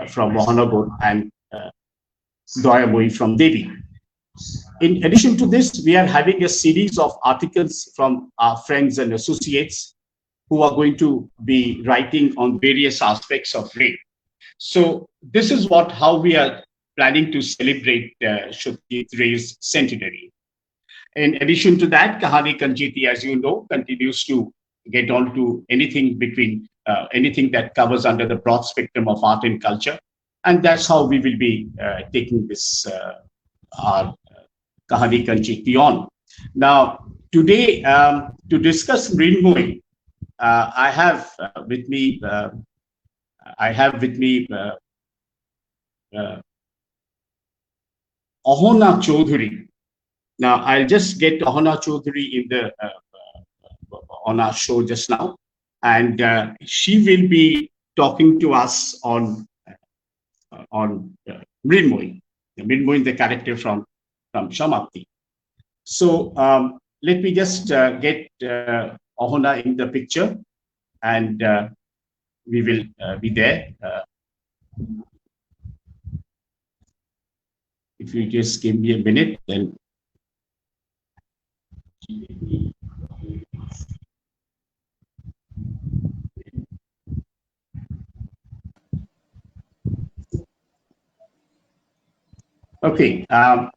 from Mohanagod and Doyamoi from Devi. In addition to this, we are having a series of articles from our friends and associates who are going to be writing on various aspects of Ray. So this is how we are planning to celebrate Satyajit Ray's centenary. In addition to that, Kahani Kanchiti, as you know, continues to get on to anything anything that covers under the broad spectrum of art and culture. And that's how we will be taking this our Kahani Kanchiti on. Now, today, to discuss Mrinmoyee, I have with me Ahana Chaudhuri. Now, I'll just get Ahana Chaudhuri on our show just now, and she will be talking to us on Mrinmoyee, the character from Samapti. So let me just get Ahana in the picture, and we will be there. If you just give me a minute, then. Okay,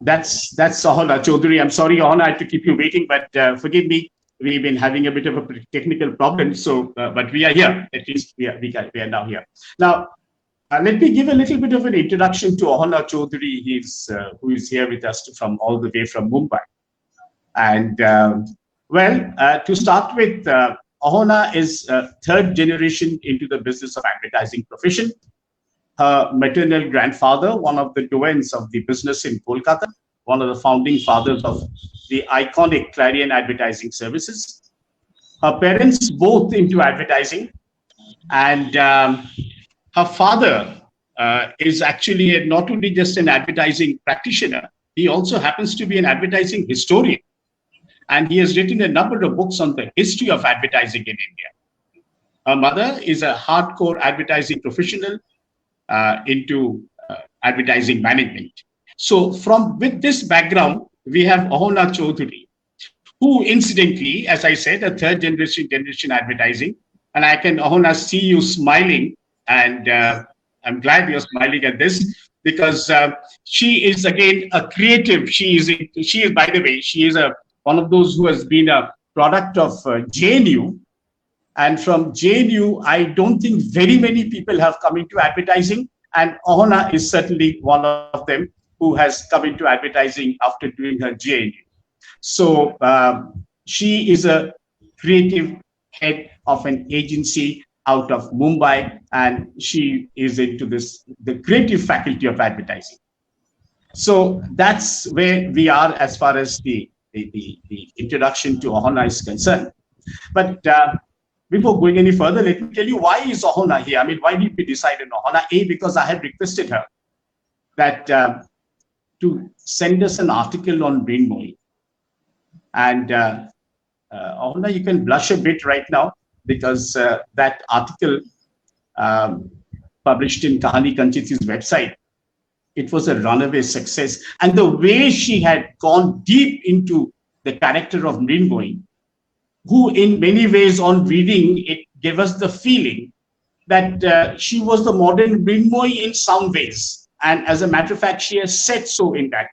that's Ahana Chaudhuri. I'm sorry, Ahana, I had to keep you waiting, but forgive me. We've been having a bit of a technical problem, so but we are here. At least we are now here. Now, let me give a little bit of an introduction to Ahana Chaudhuri. Who is here with us from all the way from Mumbai. And to start with, Ahana is third generation into the business of advertising profession. Her maternal grandfather, one of the doyens of the business in Kolkata, one of the founding fathers of the iconic Clarion advertising services. Her parents both into advertising, and her father is actually not only just an advertising practitioner, he also happens to be an advertising historian. And he has written a number of books on the history of advertising in India. Her mother is a hardcore advertising professional into advertising management. So with this background, we have Ahana Chaudhuri, who incidentally, as I said, a third generation advertising. And I can, Ahana, see you smiling, and I'm glad you're smiling at this, because she is again a creative. She is, by the way, she is one of those who has been a product of JNU. And from JNU, I don't think very many people have come into advertising. And Ahana is certainly one of them who has come into advertising after doing her JNU. So she is a creative head of an agency out of Mumbai, and she is into the creative faculty of advertising. So that's where we are as far as the introduction to Ahana is concerned. But before going any further, let me tell you, why is Ahana here? I mean, why did we decide on Ahana? Because I had requested her that to send us an article on Mrinmoyee. And Ahana, you can blush a bit right now, because that article published in Kahani Kanchiti's website, it was a runaway success. And the way she had gone deep into the character of Mrinmoyee, who in many ways on reading it gave us the feeling that she was the modern Mrinmoyee in some ways. And as a matter of fact, she has said so in that.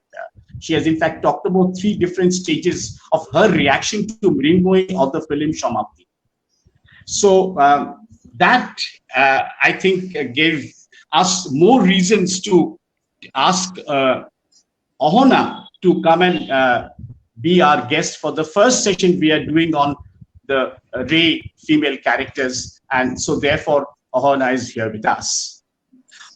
She has in fact talked about 3 different stages of her reaction to Mrinmoyee or the film Samapti. So that I think gave us more reasons to ask Ahana to come and be our guest for the first session we are doing on the Ray female characters. And so therefore, Ahana is here with us.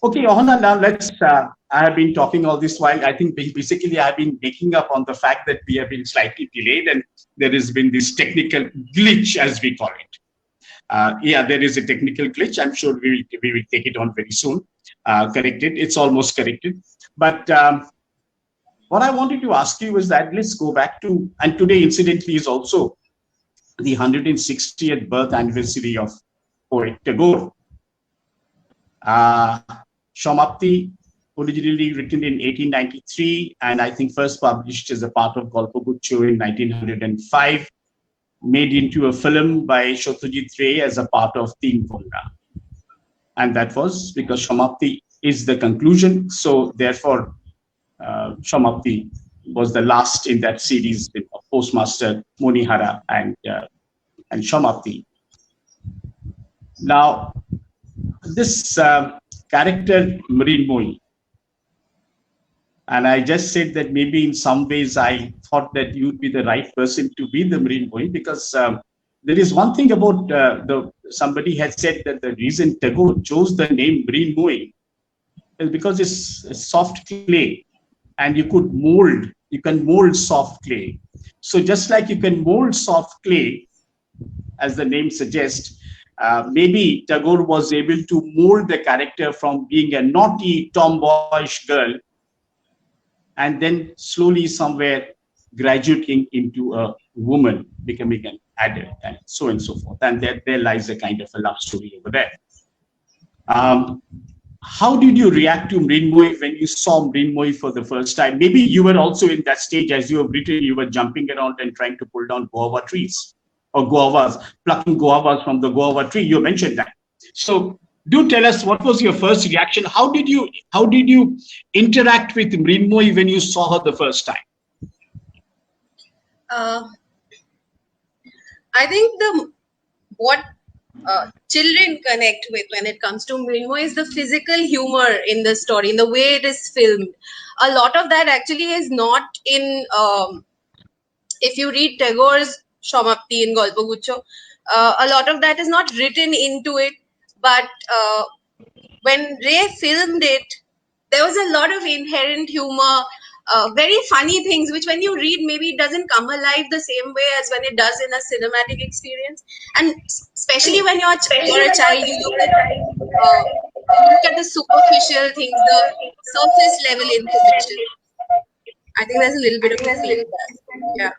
Okay, Ahana, now let's, I have been talking all this while. I think basically I've been making up on the fact that we have been slightly delayed and there has been this technical glitch, as we call it. Yeah, there is a technical glitch. I'm sure we will take it on very soon. Corrected. It's almost corrected. But what I wanted to ask you is that let's go back to, and today incidentally is also the 160th birth anniversary of poet Tagore. Samapti, originally written in 1893, and I think first published as a part of Golpagucho in 1905, made into a film by Satyajit Ray as a part of Teen Volga. And that was because Samapti is the conclusion. So therefore, Samapti was the last in that series with Postmaster Monihara and Samapti. Now, this character Mrinmoyee, and I just said that maybe in some ways I thought that you'd be the right person to be the Mrinmoyee, because there is one thing about somebody had said that the reason Tagore chose the name Mrinmoyee is because it's a soft clay, and you can mold soft clay. So just like you can mold soft clay, as the name suggests, maybe Tagore was able to mold the character from being a naughty, tomboyish girl, and then slowly somewhere graduating into a woman, becoming an adult, and so on and so forth. And there lies a kind of a love story over there. How did you react to Mrinmoyee when you saw Mrinmoyee for the first time? Maybe you were also in that stage, as you have written, you were jumping around and trying to pull down guava trees, or guavas, plucking guavas from the guava tree. You mentioned that. So do tell us, what was your first reaction? How did you interact with Mrinmoyee when you saw her the first time? I think what children connect with when it comes to Mrinmoyee is the physical humor in the story, in the way it is filmed. A lot of that actually is not in, if you read Tagore's Samapti in Golpagucho, a lot of that is not written into it, but when Ray filmed it, there was a lot of inherent humor, very funny things, which when you read, maybe it doesn't come alive the same way as when it does in a cinematic experience. And especially when you're a child, you look at the superficial things, the surface level information. I think there's a little bit of feeling there.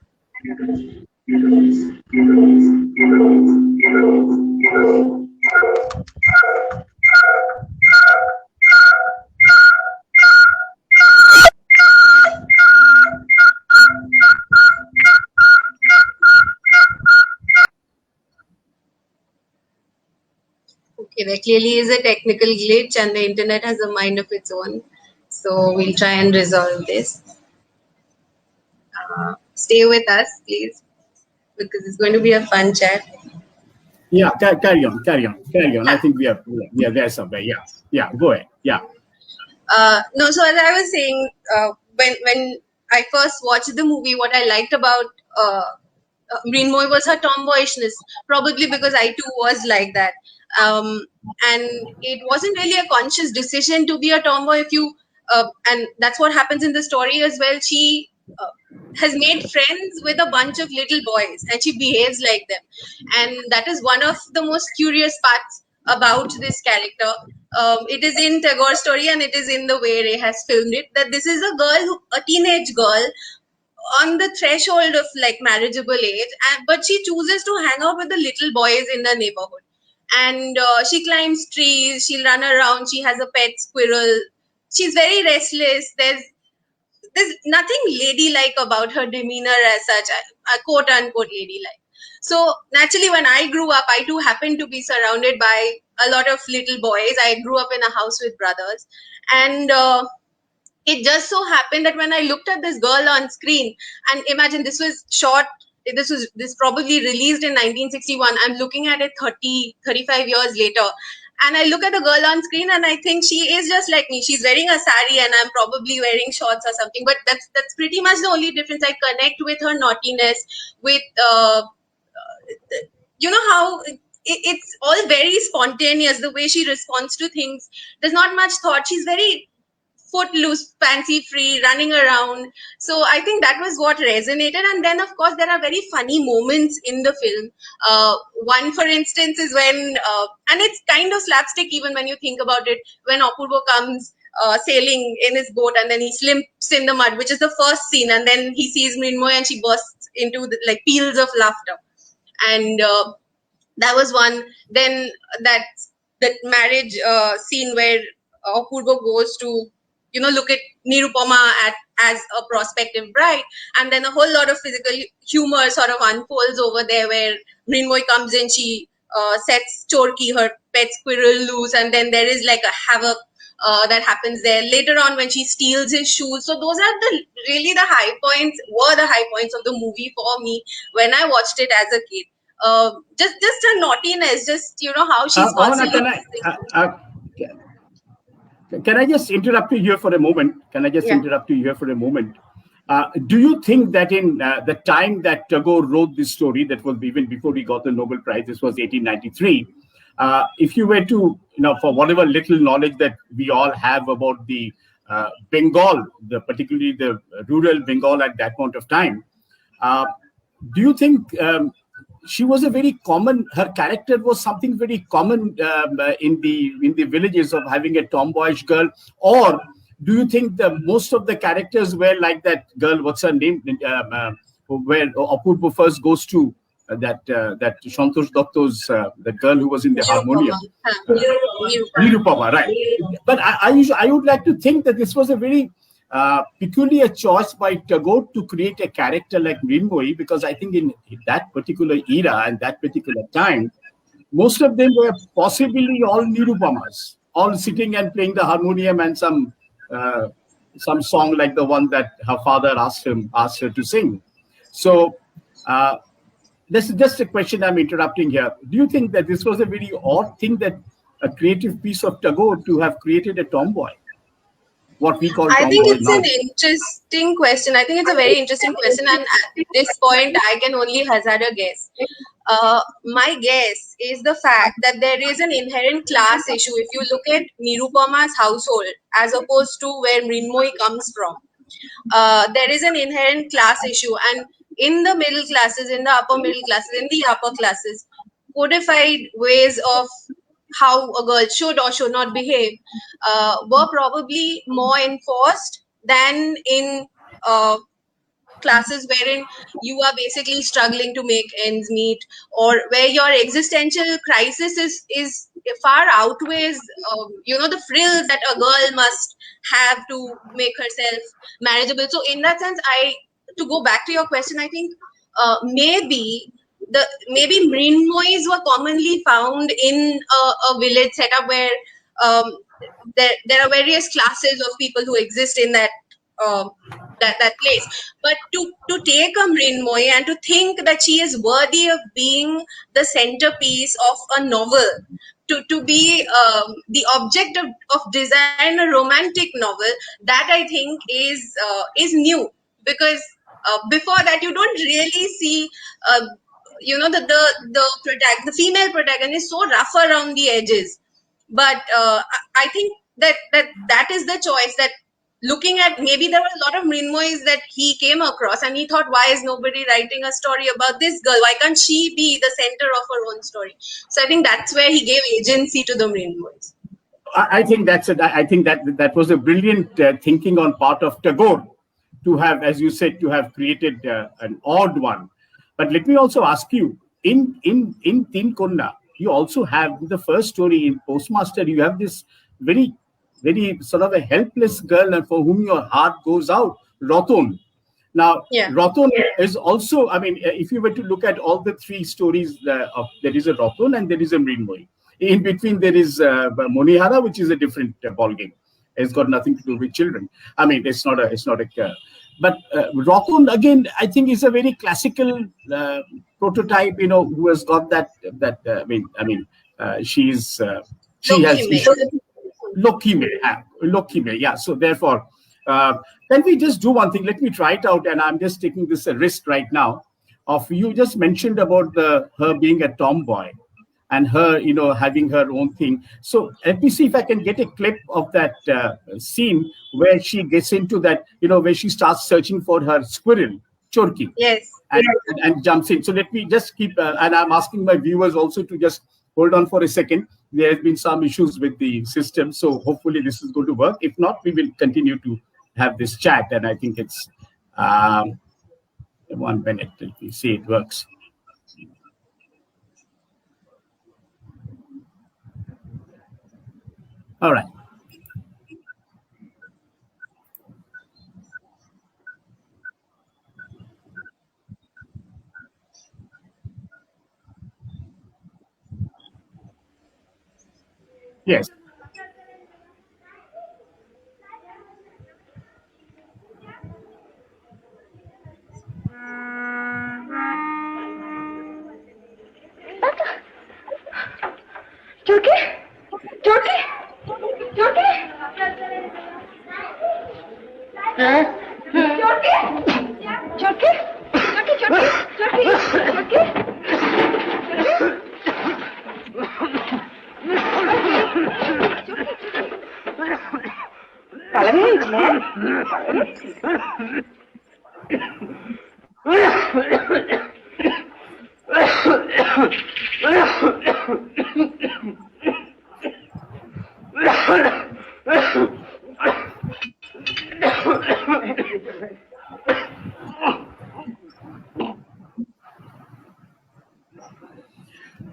Okay, there clearly is a technical glitch and the internet has a mind of its own. So we'll try and resolve this. Stay with us, please, because it's going to be a fun chat. Yeah, carry on. I think we are there somewhere. Yeah, go ahead. Yeah. No, so as I was saying, when I first watched the movie, what I liked about Mrinmoyee was her tomboyishness, probably because I too was like that. And it wasn't really a conscious decision to be a tomboy. And that's what happens in the story as well. She has made friends with a bunch of little boys and she behaves like them. And that is one of the most curious parts about this character. It is in Tagore's story and it is in the way Ray has filmed it, that this is a teenage girl on the threshold of like marriageable age, but she chooses to hang out with the little boys in the neighborhood. And she climbs trees, she'll run around, she has a pet squirrel. She's very restless. There's nothing ladylike about her demeanor as such, a quote unquote ladylike. So naturally, when I grew up, I too happened to be surrounded by a lot of little boys. I grew up in a house with brothers, and it just so happened that when I looked at this girl on screen, and imagine this was probably released in 1961. I'm looking at it 35 years later. And I look at the girl on screen and I think she is just like me. She's wearing a sari and I'm probably wearing shorts or something. But that's pretty much the only difference. I connect with her naughtiness, with, you know, how it's all very spontaneous, the way she responds to things. There's not much thought. She's very footloose, fancy free, running around. So I think that was what resonated. And then, of course, there are very funny moments in the film. One, for instance, is when, and it's kind of slapstick even when you think about it, when Apurva comes sailing in his boat and then he slips in the mud, which is the first scene. And then he sees Mrinmoyee and she bursts into like peals of laughter. And that was one. Then that marriage scene where Apurva goes to, look at Nirupama as a prospective bride, and then a whole lot of physical humor sort of unfolds over there, where Mrinmoyee comes in, she sets Chorki, her pet squirrel, loose, and then there is like a havoc that happens there later on when she steals his shoes. So those are the high points, were the high points of the movie for me when I watched it as a kid. Just her naughtiness, just how she's Ahana, constantly. can I just interrupt you here for a moment? Do you think that in the time that Tagore wrote this story, that was even before he got the Nobel Prize, this was 1893, if you were to, for whatever little knowledge that we all have about the Bengal, particularly the rural Bengal at that point of time, do you think she was a very common, her character was something very common in the villages of having a tomboyish girl? Or do you think that most of the characters were like that girl, what's her name, where Apurva first goes to that Santosh Datta's, the girl who was in the harmonium? Nirupama, right. But I would like to think that this was a very peculiar choice by Tagore to create a character like Mrinmoyee, because I think in that particular era and that particular time, most of them were possibly all Nirupamas, all sitting and playing the harmonium and some song like the one that her father asked her to sing. So this is just a question I'm interrupting here. Do you think that this was a very odd thing, that a creative piece of Tagore to have created a tomboy? What we call tomboy now. I think it's an interesting question. I think it's a very interesting question, and at this point, I can only hazard a guess. My guess is the fact that there is an inherent class issue. If you look at Nirupama's household as opposed to where Mrinmoyee comes from, there is an inherent class issue, and in the middle classes, in the upper middle classes, in the upper classes, codified ways of how a girl should or should not behave were probably more enforced than in classes wherein you are basically struggling to make ends meet, or where your existential crisis is far outweighs the frills that a girl must have to make herself marriageable. So in that sense, to go back to your question, I think maybe Mrinmoyees were commonly found in a village setup where there are various classes of people who exist in that that place. But to take a Mrinmoyee and to think that she is worthy of being the centerpiece of a novel, to be the object of design, a romantic novel, that I think is new, because before that you don't really see the female protagonist so rough around the edges. But I think that is the choice, that looking at, maybe there were a lot of Mrinmoyees that he came across and he thought, why is nobody writing a story about this girl? Why can't she be the center of her own story? So I think that's where he gave agency to the Mrinmoyees. I think that was a brilliant thinking on part of Tagore, to have, as you said, to have created an odd one. But let me also ask you, in Tin Konna, you also have the first story in Postmaster, you have this very, very sort of a helpless girl and for whom your heart goes out, Ratan. Now, yeah. Ratan is also, I mean, if you were to look at all the three stories, there is a Ratan and there is a Mrinmoyee. In between, there is Monihara, which is a different ballgame. It's got nothing to do with children. I mean, it's not a. But Ratan, again, I think is a very classical prototype. Who has got that. She has Lokime. Yeah. So therefore, can we just do one thing? Let me try it out, and I'm just taking this a risk right now. Of you just mentioned about her being a tomboy, and her, having her own thing. So let me see if I can get a clip of that scene where she gets into that, where she starts searching for her squirrel, Chorki. Yes. And jumps in. So let me just keep, and I'm asking my viewers also to just hold on for a second. There has been some issues with the system, so hopefully this is going to work. If not, we will continue to have this chat, and I think it's 1 minute. Let me see it works. All right.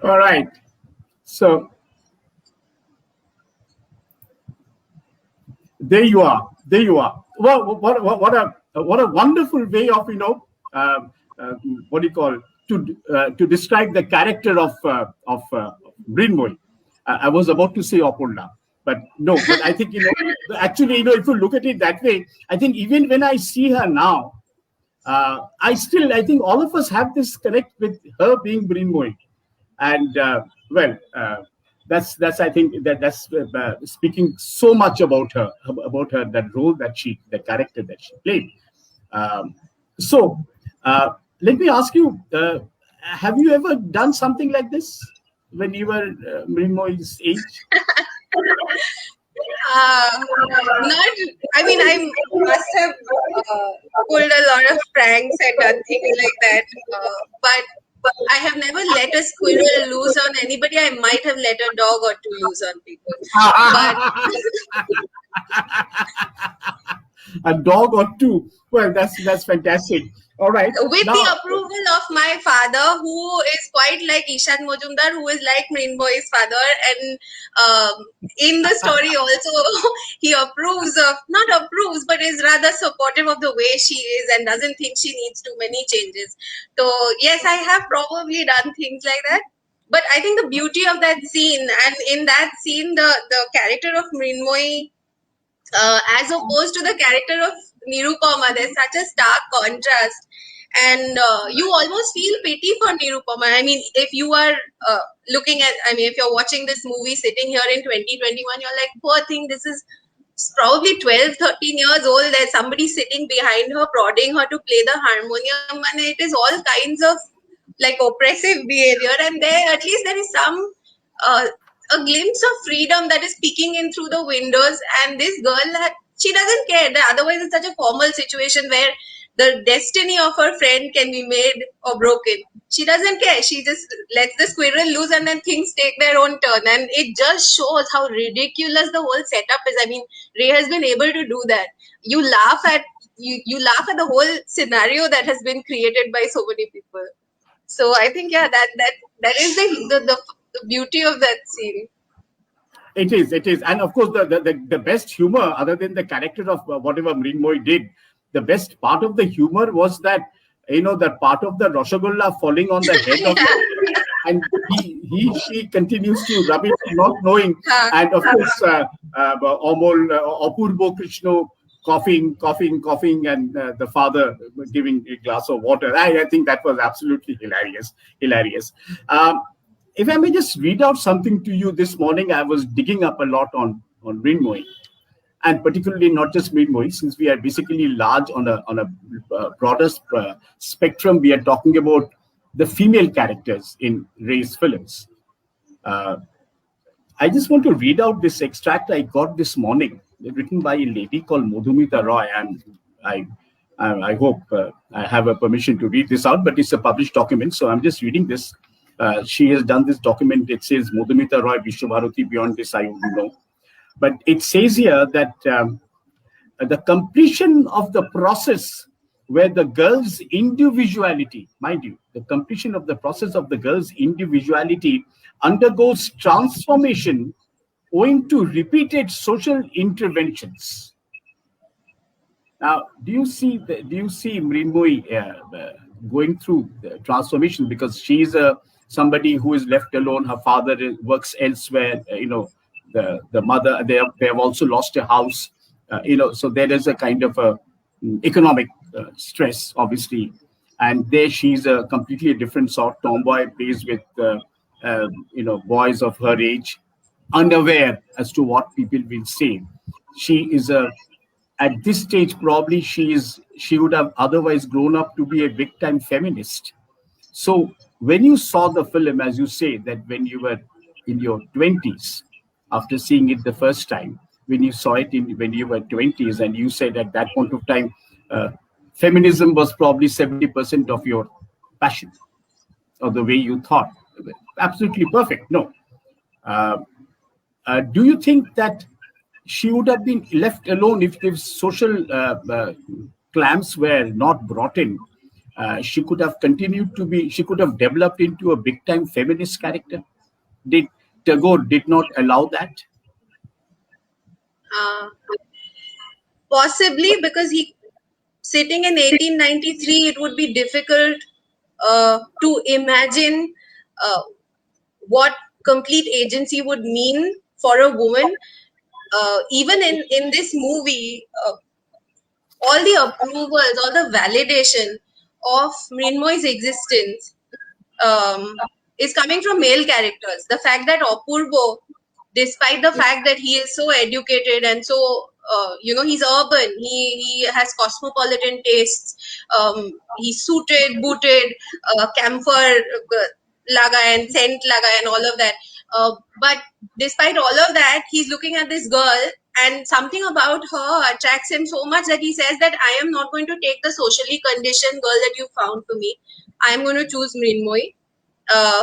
All right. So there you are. There you are. Well, what a wonderful way of what do you call to describe the character of Mrinmoyee. I was about to say Opurna, but no. But I think actually if you look at it that way, I think even when I see her now, I think all of us have this connect with her being Mrinmoyee, and that's I think that's speaking so much about her, that role the character that she played. So let me ask you, have you ever done something like this when you were Mrinmoyee's age? Not. I mean, I must have pulled a lot of pranks and done things like that. But I have never let a squirrel loose on anybody. I might have let a dog or two loose on people. But a dog or two. Well, that's fantastic. All right. With the approval of my father, who is quite like Ishan Majumdar, who is like Mrinmoyee's father, and in the story also, he not approves, but is rather supportive of the way she is and doesn't think she needs too many changes. So yes, I have probably done things like that. But I think the beauty of that scene, and in that scene, the character of Mrinmoyee, as opposed to the character of Nirupama, there's such a stark contrast, and you almost feel pity for Nirupama. I mean, if you are if you're watching this movie sitting here in 2021, you're like, poor thing, this is probably 12, 13 years old. There's somebody sitting behind her, prodding her to play the harmonium, and it is all kinds of like oppressive behavior. And at least there is some a glimpse of freedom that is peeking in through the windows, and this girl, she doesn't care. Otherwise, it's such a formal situation where the destiny of her friend can be made or broken. She doesn't care. She just lets the squirrel loose, and then things take their own turn. And it just shows how ridiculous the whole setup is. I mean, Ray has been able to do that. You laugh at the whole scenario that has been created by so many people. So I think that is the beauty of that scene. It is, and of course the best humor, other than the character of whatever Mrinmoyee did, the best part of the humor was that that part of the Rasgulla falling on the head of the, and she continues to rub it, not knowing, and of course Apurbo Krishna coughing, and the father giving a glass of water. I think that was absolutely hilarious. If I may just read out something to you this morning, I was digging up a lot on Mrinmoyee, and particularly not just Mrinmoyee, since we are basically large on a broader spectrum. We are talking about the female characters in Ray's films. I just want to read out this extract I got this morning, written by a lady called Madhumita Roy, and I hope I have a permission to read this out, but it's a published document, so I'm just reading this. She has done this document. It says Madhumita Roy, Vishwabharati. Beyond this, I don't know. But it says here that the completion of the process where the girl's individuality, mind you, the completion of the process of the girl's individuality undergoes transformation owing to repeated social interventions. Now, do you see Mrinmoyee going through the transformation, because she's somebody who is left alone? Her father works elsewhere. The mother, they have also lost a house. So there is a kind of a economic stress, obviously, and there she's a completely different sort. Tomboy, plays with boys of her age. unaware as to what people will say. She is at this stage, probably she would have otherwise grown up to be a big time feminist. So when you saw the film, as you say, that when you were in your 20s, after seeing it the first time, when you saw it when you were 20s, and you said at that point of time, feminism was probably 70% of your passion or the way you thought. Absolutely perfect. No. Uh, do you think that she would have been left alone if the social clamps were not brought in? She could have continued to be, she could have developed into a big time feminist character. Did Tagore did not allow that? Uh, Possibly, because he sitting in 1893, it would be difficult to imagine uh, what complete agency would mean for a woman. Even in this movie, all the approvals, all the validation of Mrinmoyee's existence is coming from male characters. The fact that Apurvo, despite the fact that he is so educated and so he's urban, he has cosmopolitan tastes. He's suited, booted, camphor laga and scent laga and all of that. But despite all of that, he's looking at this girl, and something about her attracts him so much that he says that I am not going to take the socially conditioned girl that you found for me. I am going to choose Mrinmoyee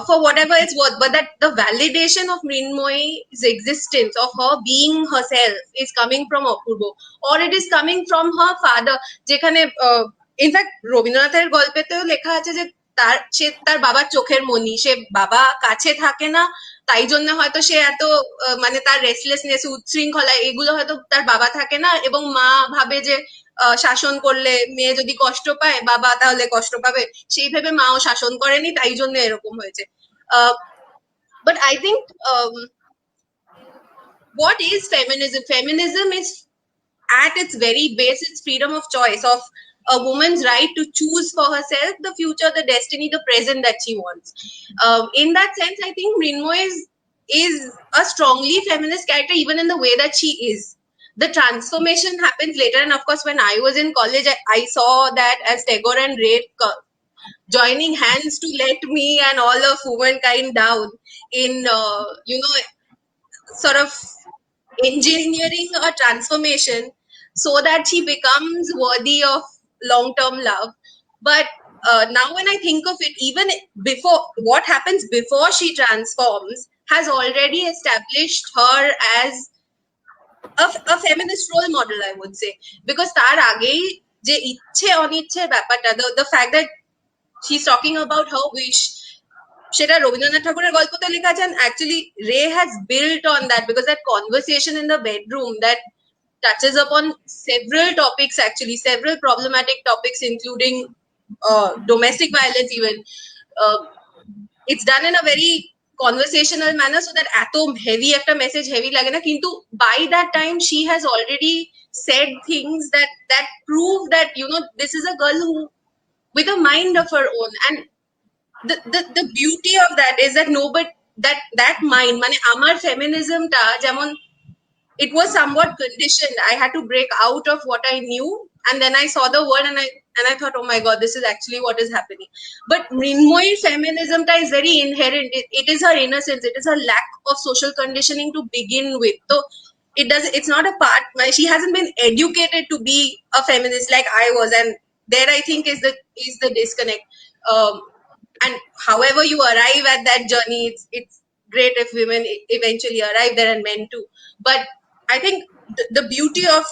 for whatever it's worth, but that the validation of Mrinmoyee's existence, of her being herself, is coming from Apurvo, or it is coming from her father. যেখানে in fact রবীন্দ্রনাথের গল্পেতেও লেখা আছে যে তার বাবার চোখের মনি, সে বাবা কাছে থাকে না, তাই জন্য হয়তো সে এত মানে তার রেস্টলেসনেস, উচ্ছৃঙ্খলা, এগুলো হয়তো তার বাবা থাকে না, এবং মা ভাবে যে শাসন করলে মেয়ে যদি কষ্ট পায়, বাবা তাহলে কষ্ট পাবে, সেই ভেবে মাও শাসন করেনি, তাই জন্য এরকম হয়েছে। But I think what is feminism? Feminism is at its very base, it's freedom of choice, of a woman's right to choose for herself the future, the destiny, the present that she wants. In that sense, I think Mrinmoyee is a strongly feminist character, even in the way that she is. The transformation happens later, and of course, when I was in college, I saw that as Tagore and Ray joining hands to let me and all of womankind down in sort of engineering a transformation so that she becomes worthy of long-term love. But now when I think of it, even before, what happens before she transforms has already established her as a feminist role model, I would say, because তার আগেই যে ইচ্ছে অনিচ্ছের ব্যাপারটা, the fact that she's talking about her wish, সেটা রবীন্দ্রনাথ ঠাকুরের গল্পতে লেখা আছে, and actually Ray has built on that, because that conversation in the bedroom that touches upon several topics, actually several problematic topics, including domestic violence even. It's done in a very conversational manner, so that এত heavy একটা message heavy লাগে না, কিন্তু by that time she has already said things that prove that this is a girl who with a mind of her own. And the beauty of that is that nobody, that mind, মানে আমার feminismটা যেমন it was somewhat conditioned. I had to break out of what I knew, and then I saw the word, and I thought, oh my god, this is actually what is happening. But Mrinmoyee feminism is very inherent. It is her innocence. It is her lack of social conditioning to begin with. So it's not a part. She hasn't been educated to be a feminist like I was, and there I think is the disconnect. And however you arrive at that journey, it's great if women eventually arrive there, and men too. But I think the beauty of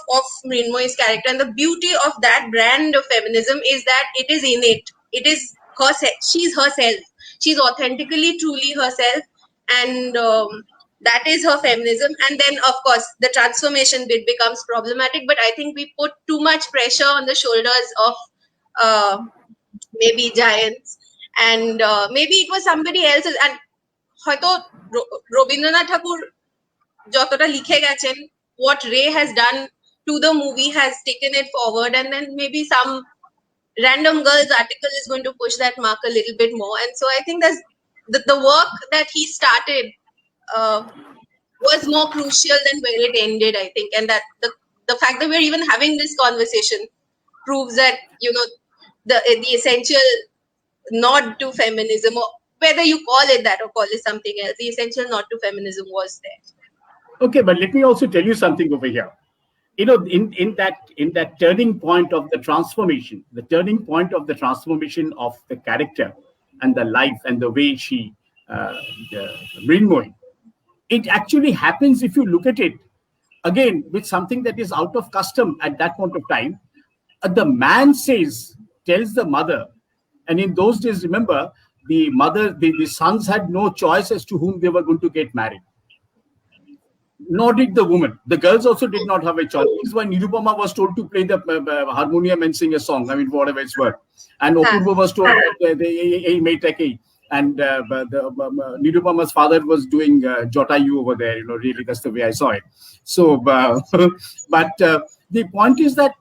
Mrinmoyee's character and the beauty of that brand of feminism is that it is innate. It is herself. She's herself. She's authentically, truly herself, and that is her feminism. And then, of course, the transformation bit becomes problematic. But I think we put too much pressure on the shoulders of maybe giants, and maybe it was somebody else's. And হয়তো রবীন্দ্রনাথ ঠাকুর যতটা লিখে গেছেন, what Ray has done to the movie has taken it forward, and then maybe some random girl's article is going to push that mark a little bit more. And so I think that's the work that he started was more crucial than where it ended, I think. And that the fact that we're even having this conversation proves that, the essential nod to feminism, or whether you call it that or call it something else, the essential nod to feminism was there. Okay, but let me also tell you something over here. In that turning point of the transformation, the turning point of the transformation of the character and the life and the way she, Mrinmoyee, it actually happens if you look at it again with something that is out of custom at that point of time. The man tells the mother, and in those days, remember, the sons had no choice as to whom they were going to get married. Nor did the woman. The girls also did not have a choice. This is why Nirupama was told to play the harmonium and sing a song. I mean, whatever it's worth. And Apurva was told that and Nirupama's father was doing Jotayu over there. Really, that's the way I saw it. So, but the point is that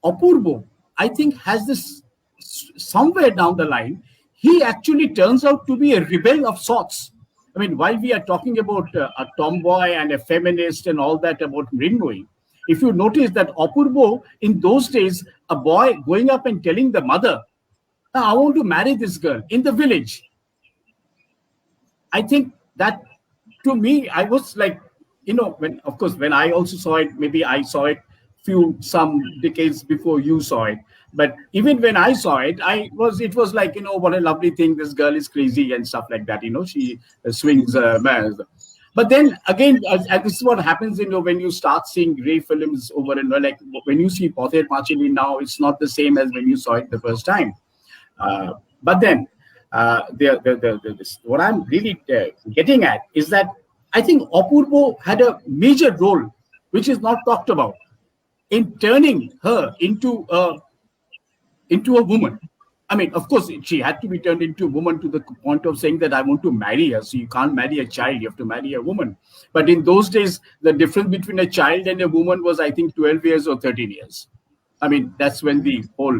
Apurva, I think, has this somewhere down the line. He actually turns out to be a rebel of sorts. I mean, while we are talking about a tomboy and a feminist and all that about Mrinmoyee, if you notice that Apurva, in those days, a boy going up and telling the mother, I want to marry this girl in the village. I think that, to me, I was like, when I also saw it, maybe I saw it some decades before you saw it. But even when I saw it, it was like, what a lovely thing. This girl is crazy and stuff like that. She swings. But then again, this is what happens, when you start seeing Ray films over and over, like when you see Pother Panchali now, it's not the same as when you saw it the first time. But then what I'm really getting at is that I think Apurva had a major role, which is not talked about, in turning her into a woman. I mean, of course, she had to be turned into a woman to the point of saying that I want to marry her. So you can't marry a child, you have to marry a woman. But in those days, the difference between a child and a woman was, I think, 12 years or 13 years. I mean, that's when the whole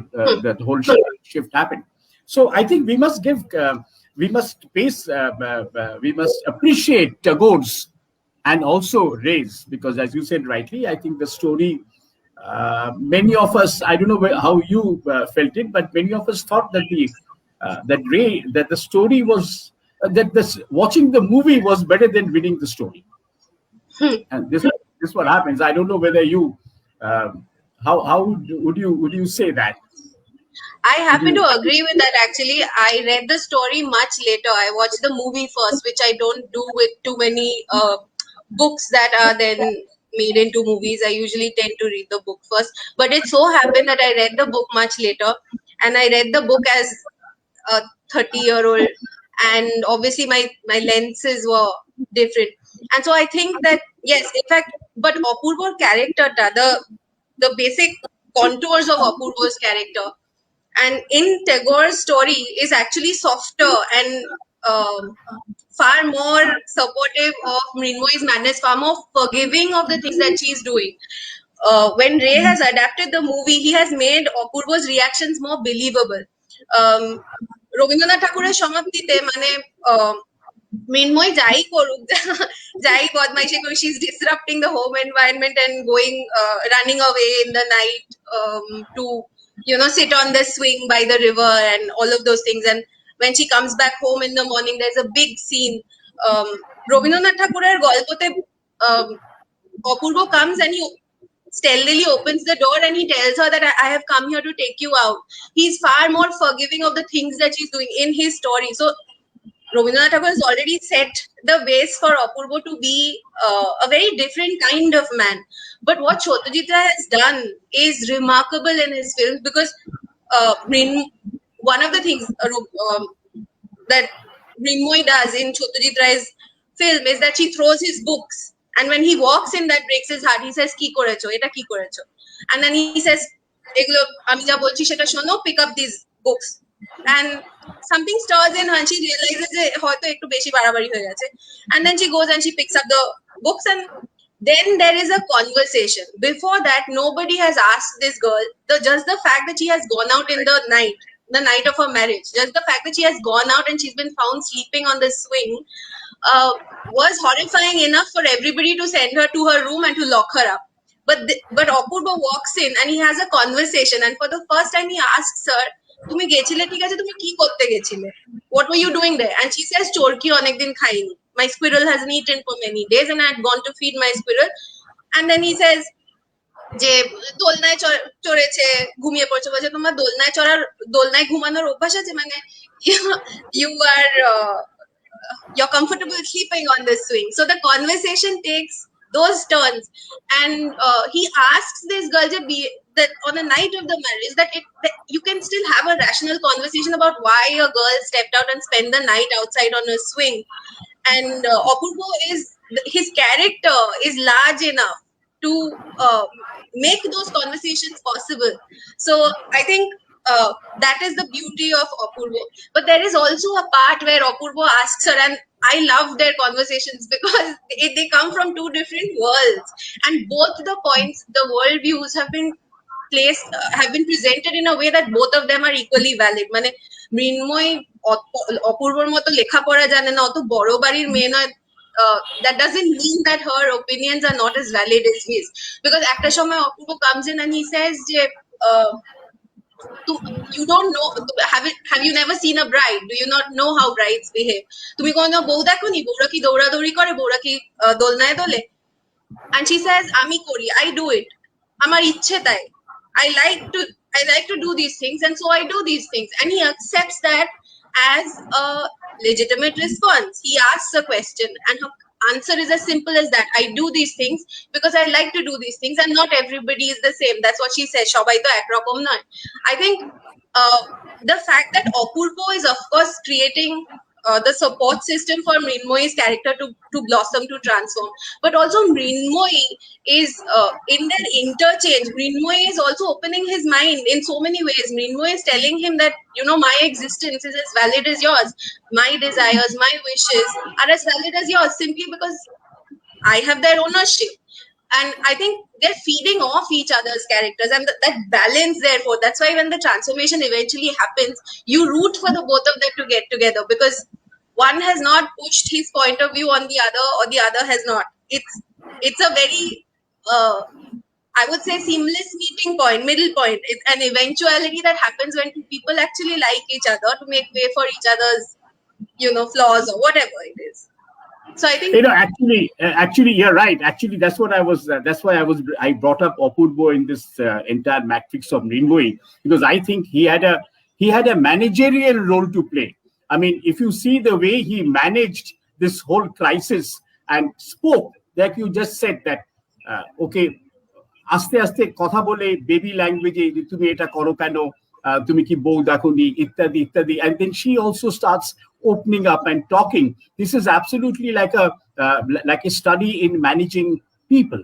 shift happened. So I think we must appreciate Tagore's and also Ray's, because as you said rightly, I think the story, many of us, I don't know how you felt it, but many of us thought that the story was watching the movie was better than reading the story. And this is what happens. I don't know whether you, how would you say that? I happen to agree with that. Actually, I read the story much later. I watched the movie first, which I don't do with too many books that are then made into movies. I usually tend to read the book first. But it so happened that I read the book much later, and I read the book as a 30-year-old, and obviously my lenses were different. And so I think that, yes, in fact, but Apurva's character, the basic contours of Apurva's character, and in Tagore's story, is actually softer and far more supportive of Mrinmoyee's madness, far more forgiving of the things that she's doing. When Ray has adapted the movie, he has made Apurva's reactions more believable. Rabindranath Thakureর সমাপ্তিতে মানে Mrinmoyee যাই করুক, যাই বদমাইশি করুক, she's disrupting the home environment and running away in the night to sit on the swing by the river and all of those things. And when she comes back home in the morning, there's a big scene. Rabindranath Thakureর গল্পতে Apurva comes and he stealthily opens the door and he tells her that I have come here to take you out. He's far more forgiving of the things that she's doing in his story. So Rabindranath Tagore has already set the base for Apurva to be a very different kind of man. But what Satyajit Ray has done is remarkable in his films, because one of the things that Mrinmoyee does in Satyajit Ray's film is that she throws his books, and when he walks in, that breaks his heart. He says, "Ki korecho, eta ki korecho," and then he says, "Egulo ami ja bolchi seta shono, pick up these books." And something stirs in her, and she realizes that hoyto ekটু বেশি বাড়াবাড়ি হয়ে গেছে, and then she goes and she picks up the books, and then there is a conversation. Before that, nobody has asked this girl, just the fact that she has gone out in the night of her marriage, just the fact that she has gone out and she's been found sleeping on the swing, was horrifying enough for everybody to send her to her room and to lock her up. But Apurva walks in and he has a conversation, and for the first time he asks her, "Tumi gechile ঠিক আছে, তুমি কি করতে গেছিলে? What were you doing there?" And she says, "চোরকি অনেকদিন খাইনি. My squirrel hasn't eaten for many days and I had gone to feed my squirrel." And then he says, যে দোলনায় চড়েছে, ঘুমিয়ে পড়ছে, বলছে তোমার দোলনায় ঘুমানোর অভ্যাস আছে, মানে you are you're comfortable sleeping on this swing. So the conversation takes those turns, and he asks this girl that on the night of the marriage that you can still have a rational conversation about why a girl stepped out and spent the night outside on a swing. And Apurva his character is large enough to make those conversations possible. So I think that is the beauty of Apurva. But there is also a part where Apurva asks her, and I love their conversations because they come from two different worlds, and both the points, the world views have been presented in a way that both of them are equally valid. মানে মৃন্ময়ী অপূর্বর মতো লেখাপড়া জানে না, অত বড় বাড়ির মেয়ে নয়, that doesn't mean that her opinions are not as valid as his. Because একটা সময় অপূর্ব comes in and he says যে you don't know, have you never seen a bride? Do you not know how brides behave? তুমি কোনো বউ দেখোনি? বউরা কি দৌড়াদৌড়ি করে? বউরা কি দোলনায় দোলে? And she says, আমি করি, I do it. আমার ইচ্ছে তাই. I like to do these things, and so I do these things. And he accepts that as a legitimate response. He asks a question, and her answer is as simple as that. I do these things because I like to do these things, and not everybody is the same. That's what she says. সবাই তো একরকম নয়. I think the fact that Apurva is, of course, creating the support system for Mrinmoyee's character to blossom, to transform. But also Mrinmoyee is, in their interchange, Mrinmoyee is also opening his mind in so many ways. Mrinmoyee is telling him that, my existence is as valid as yours. My desires, my wishes are as valid as yours, simply because I have their ownership. And I think they're feeding off each other's characters, and that balance, therefore, that's why when the transformation eventually happens, you root for the both of them to get together, because one has not pushed his point of view on the other, or the other has not. It's a very, I would say, seamless middle point. It's an eventuality that happens when two people actually like each other to make way for each other's, flaws or whatever it is. So I think actually, you're right. Actually, that's what I was. That's why I brought up Apurva in this entire matrix of Mrinmoyee, because I think he had a managerial role to play. I mean, if you see the way he managed this whole crisis and spoke, like you just said, that okay, aste aste kotha bole baby language e tumi eta koro keno, tumi ki bou dakhoni, ittadi ittadi, and then she also starts opening up and talking. This is absolutely like a study in managing people,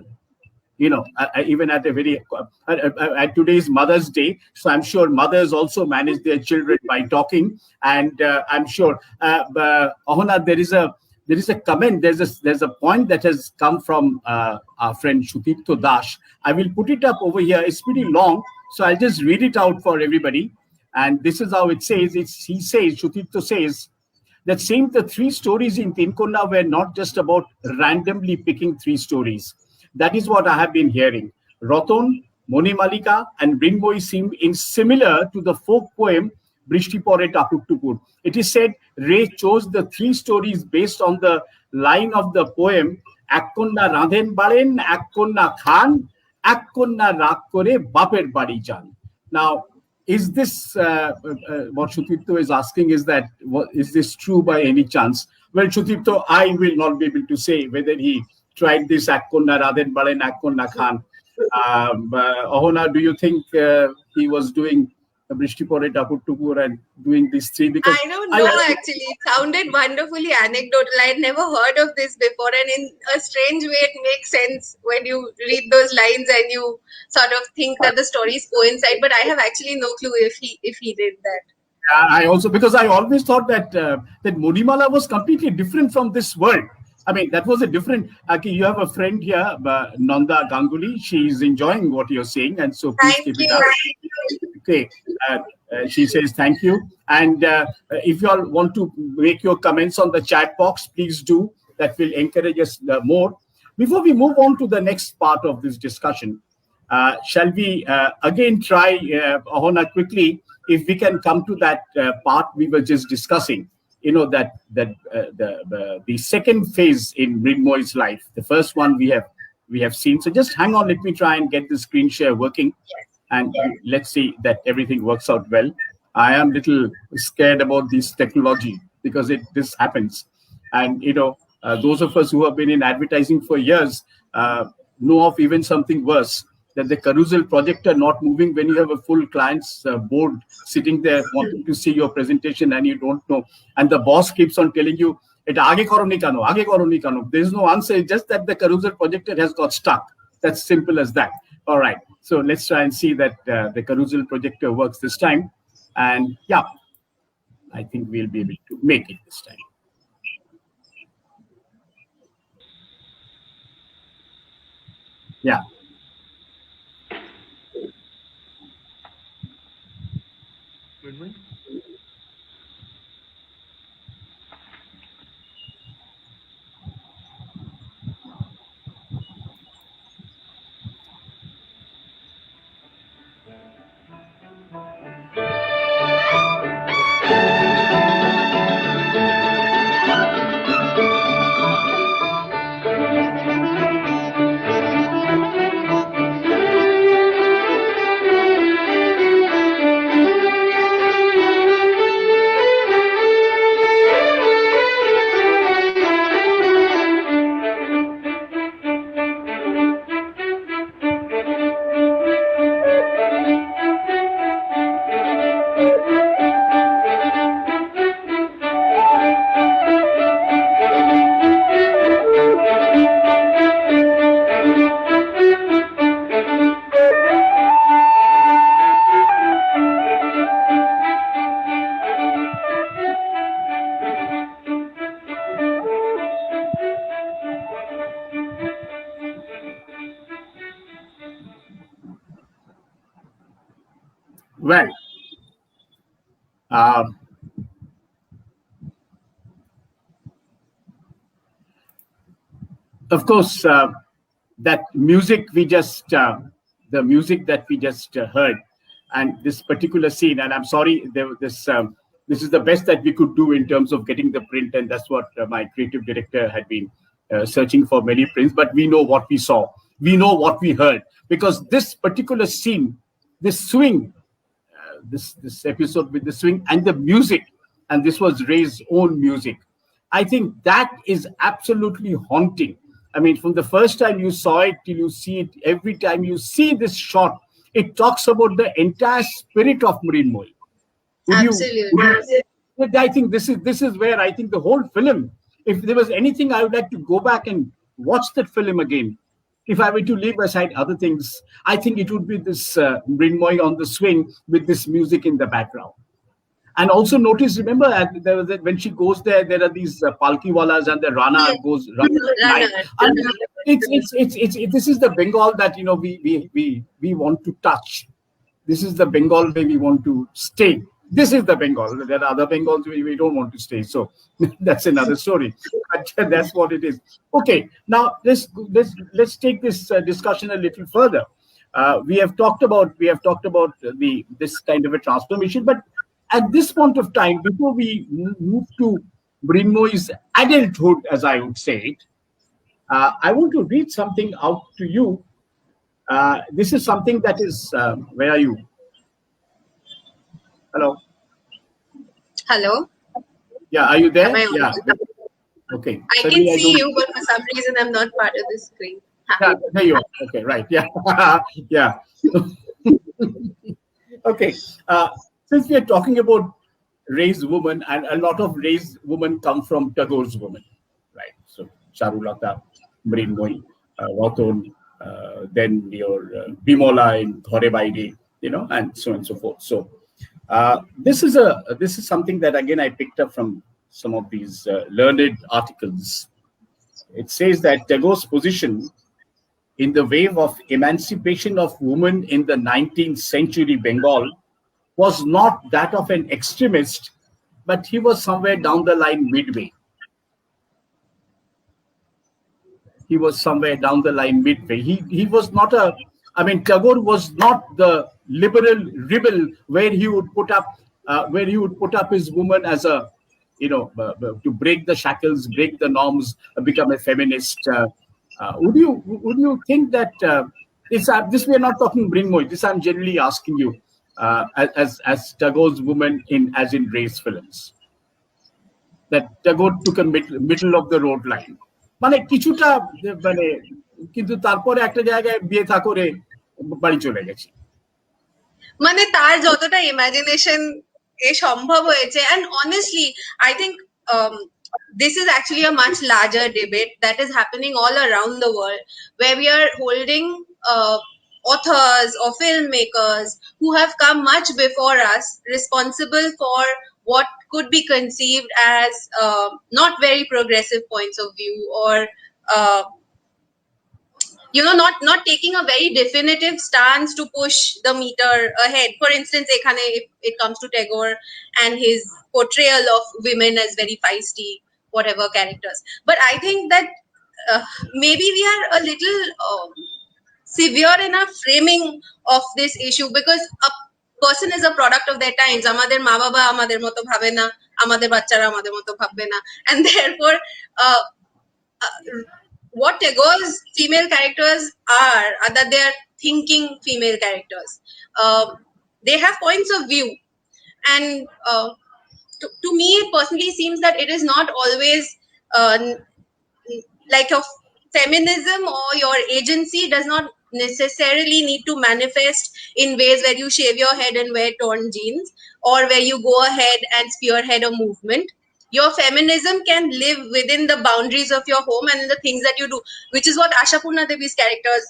even at a very at today's Mother's Day. So I'm sure mothers also manage their children by talking, and I'm sure Ahana, there is a comment, there's a point that has come from our friend Shuthipto Dash. I will put it up over here. It's pretty long, so I'll just read it out for everybody. And this is how it says. Shuthipto says that saying the three stories in Tinkonda were not just about randomly picking three stories. That is what I have been hearing. Roton, Moni Malika, and Mrinmoyee seem similar to the folk poem Brishti Pore Tapuk Tupur. It is said Ray chose the three stories based on the line of the poem Akkonna Radhen Baren, Akkonna Khan, Akkonna Rak Kore Baper Badi Jan. Now, is this what Shuthipto is asking? Is this true by any chance? Well, Shuthipto, I will not be able to say whether he tried this Akkonna Radhen Baren, Akkonna Khan. Ahana, do you think he was doing Brishti Pore Tapuk Tupur and doing these three? Because I don't know, actually. It sounded wonderfully anecdotal. I had never heard of this before, and in a strange way, it makes sense when you read those lines and you sort of think that the stories coincide. But I have actually no clue if he did that. I also, because I always thought that Monimala was completely different from this world. I mean, that was a different. You have a friend here, Nanda Ganguly. She is enjoying what you're saying, and so please keep it up. Okay. She says thank you. And if you all want to make your comments on the chat box, please do. That will encourage us more. Before we move on to the next part of this discussion, shall we again try, Ahana, quickly, if we can come to that part we were just discussing, you know, that the second phase in Mrinmoyee's life. The first one we have seen. So just hang on, let me try and get the screen share working, and let's see that everything works out well. I am a little scared about this technology because this happens, and you know, those of us who have been in advertising for years know of even something worse, that the carousel projector not moving when you have a full client's board sitting there wanting to see your presentation and you don't know, and the boss keeps on telling you, "It aage karo nahi kano, aage karo nahi kano." There's no answer. It's just that the carousel projector has got stuck. That's simple as that. All right. So let's try and see that the carousel projector works this time. And yeah, I think we'll be able to make it this time. Yeah. Well, of course, that music we just, the music that we just heard, and this particular scene, and I'm sorry, this is the best that we could do in terms of getting the print, and that's what my creative director had been searching for many prints, but we know what we saw. We know what we heard, because this particular scene, this swing, this episode with the swing and the music, and this was Ray's own music. I think that is absolutely haunting. I mean, from the first time you saw it till you see it, every time you see this shot, it talks about the entire spirit of Mrinmoyee. Absolutely. I think this is where I think the whole film, if there was anything, I would like to go back and watch that film again. If I were to leave aside other things, I think it would be this Mrinmoyee on the swing with this music in the background. And also notice, remember, when she goes there are these palkiwalas and the Rana goes. This is the Bengal that, you know, we want to touch. This is the Bengal where we want to stay. This is the Bengal. There are other Bengals where we don't want to stay. So that's another story. But that's what it is. Okay, now let's take this discussion a little further. We have talked about this kind of a transformation, but at this point of time, before we move to Mrinmoyee's adulthood, as I would say it, I want to read something out to you. This is something that is, where are you? Hello. Hello. Yeah, are you there? Yeah. Okay. I can see you, but for some reason I'm not part of the screen. Yeah, there you are. Okay, right. Yeah. Yeah. Okay. Since we are talking about Ray's woman, and a lot of Ray's women come from Tagore's woman, right? So Charulata, Mrinmoyee, Waton, then your Bimola in Dhore Baide, you know, and so on and so forth. So this is something that again I picked up from some of these learned articles. It says that Tagore's position in the wave of emancipation of women in the 19th century Bengal was not that of an extremist, but he was somewhere down the line midway. He was somewhere down the line midway. He was not a, I mean, Tagore was not the liberal rebel where he would put up his woman as a, to break the shackles, break the norms, become a feminist. Would you think that this we are not talking Mrinmoyee? This I'm generally asking you as Tagore's woman in Ray's films, that Tagore took a middle of the road line. মানে কিছুটা মানে কিন্তু তারপরে একটা জায়গায় বিয়ে থা করে বাড়ি চলে গেছে, মানে তার যতটা ইমাজিনেশন এ সম্ভব হয়েছে। and honestly I think this is actually a much larger debate that is happening all around the world, where we are holding authors or filmmakers who have come much before us responsible for what could be conceived as not very progressive points of view, or not taking a very definitive stance to push the meter ahead. For instance, ekhane if it comes to Tagore and his portrayal of women as very feisty whatever characters, but I think that maybe we are a little severe in our framing of this issue, because a person is a product of their times. Amader ma baba amader moto bhabe na, amader bachchara amader moto bhabbe na, and therefore what Tagore's female characters are that they are thinking female characters. They have points of view, and to me it personally seems that it is not always like your feminism or your agency does not necessarily need to manifest in ways where you shave your head and wear torn jeans, or where you go ahead and spearhead a movement. Your feminism can live within the boundaries of your home and in the things that you do, which is what Ashapurna Devi's characters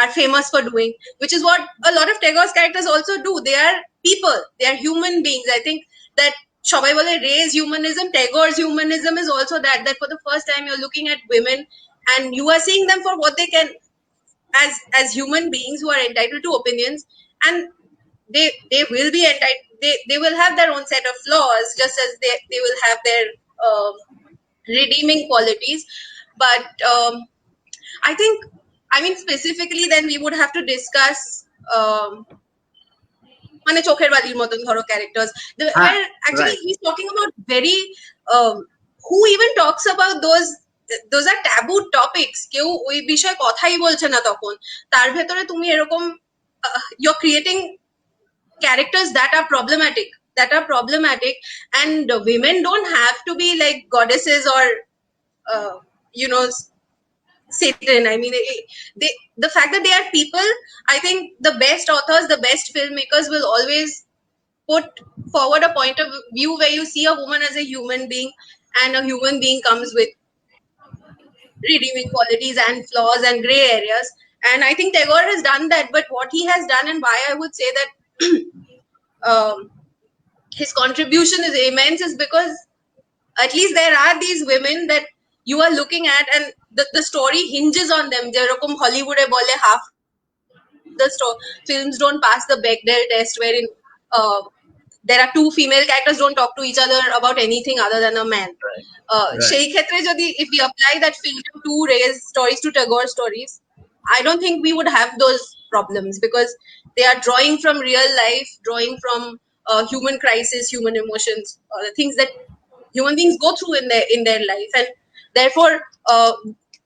are famous for doing, which is what a lot of Tagore's characters also do. They are people, they are human beings. I think that shobai bole Ray's humanism, Tagore's humanism is also that for the first time you're looking at women and you are seeing them for what they can, as human beings who are entitled to opinions, and they will be entitled. They will have their own set of flaws, just as they will have their redeeming qualities. But I think, specifically then we would have to discuss মানে চোখের বালির মতন ধরো characters, where actually right. he's talking about very who even talks about those are taboo topics. কেউ ওই বিষয়ে কথাই বলছে না তখন, তার ভেতরে তুমি এরকম you're creating characters that are problematic, and women don't have to be like goddesses or Satan. I mean, the fact that they are people, I think the best authors, the best filmmakers will always put forward a point of view where you see a woman as a human being, and a human being comes with redeeming qualities and flaws and gray areas. And I think Tagore has done that. But what he has done, and why I would say that his contribution is immense, is because at least there are these women that you are looking at, and the story hinges on them. Jerokom Hollywood e bole half the films don't pass the Bechdel test, wherein there are two female characters don't talk to each other about anything other than a man. Sei khetre jodi if we apply that filter to Ray's stories, to Tagore's stories, I don't think we would have those problems, because they are drawing from real life, drawing from human crisis, human emotions, the things that human beings go through in their life. And therefore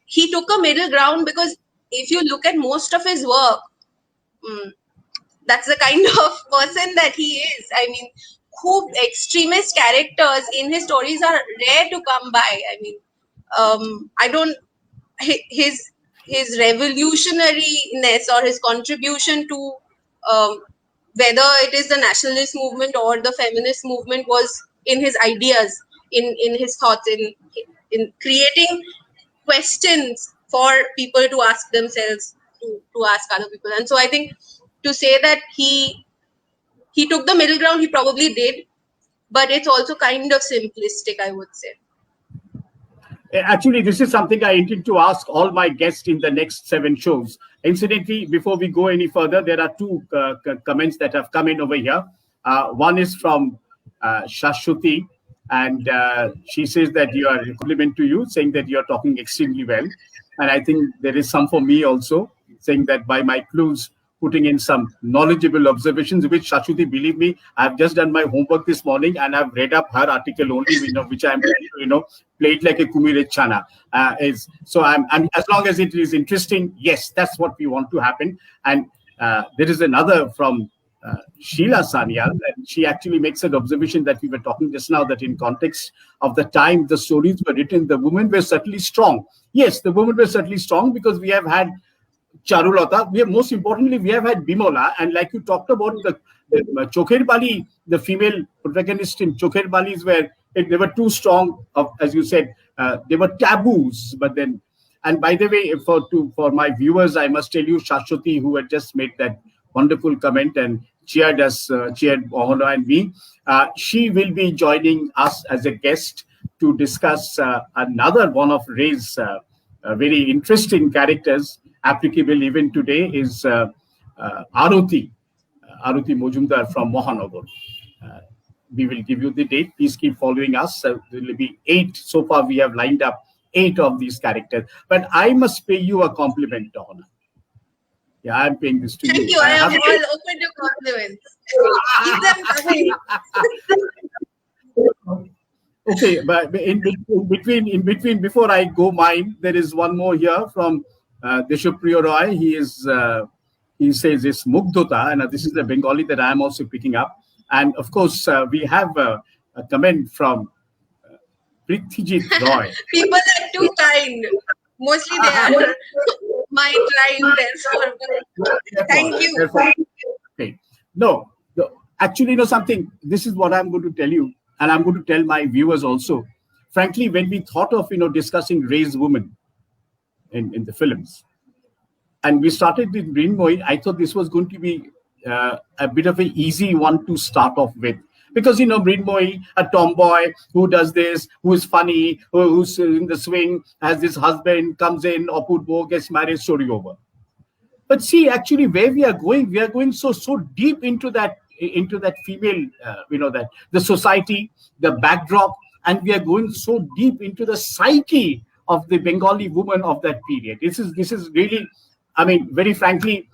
he took a middle ground, because if you look at most of his work, that's the kind of person that he is. I mean, खूप extremist characters in his stories are rare to come by. I mean, I don't, his revolutionariness or his contribution to whether it is the nationalist movement or the feminist movement was in his ideas, in his thoughts, in creating questions for people to ask themselves, to ask other people. And so I think to say that he took the middle ground, he probably did, but it's also kind of simplistic, I would say. Actually, this is something I intend to ask all my guests in the next 7 shows. Incidentally, before we go any further, there are two comments that have come in over here. One is from Shashwati, and she says that you are a compliment to you, saying that you are talking extremely well. And I think there is some for me also, saying that by my clues, putting in some knowledgeable observations, which Shashwati, believe me, I've just done my homework this morning and I've read up her article only, which I'm trying to, play it like a Kumire Chana. So I'm as long as it is interesting, yes, that's what we want to happen. And there is another from Sheila Sanyal, and she actually makes an observation that we were talking just now, that in context of the time the stories were written, the women were certainly strong. Yes, the women were certainly strong because we have had Charulata. Most importantly, we have had Bimola, and like you talked about the Chokher Bali, the female protagonist in Chokher Bali's, where they were too strong, as you said, they were taboos. But then, and by the way, for my viewers, I must tell you, Shashwati, who had just made that wonderful comment and cheered Ahana and me, she will be joining us as a guest to discuss another one of Ray's very interesting characters, applicable even today, is Aruti Mojumdar from Mohanagar. We will give you the date. Please keep following us. There will be 8. So far, we have lined up 8 of these characters. But I must pay you a compliment, Ahana. Yeah, I'm paying this to you. Thank you. I am all open to compliments. Keep them coming. Okay, but in between, before I go mine, there is one more here from Deshapriya Roy. He says it's Mugdhota, and this is the Bengali that I am also picking up. And of course, we have a comment from Prithijit Roy. People are too kind. Mostly they are my trying best. Thank you. Okay. No, actually, something. This is what I'm going to tell you, and I'm going to tell my viewers also. Frankly, when we thought of discussing Ray's women in the films, and we started with Mrinmoyee, I thought this was going to be a bit of an easy one to start off with. Because, Mrinmoyee, a tomboy who does this, who is funny, who's in the swing, has this husband, comes in, Opudbo, gets married, story over. But see, actually, where we are going so deep into that female, that the society, the backdrop, and we are going so deep into the psyche of the Bengali woman of that period. This is really, very frankly,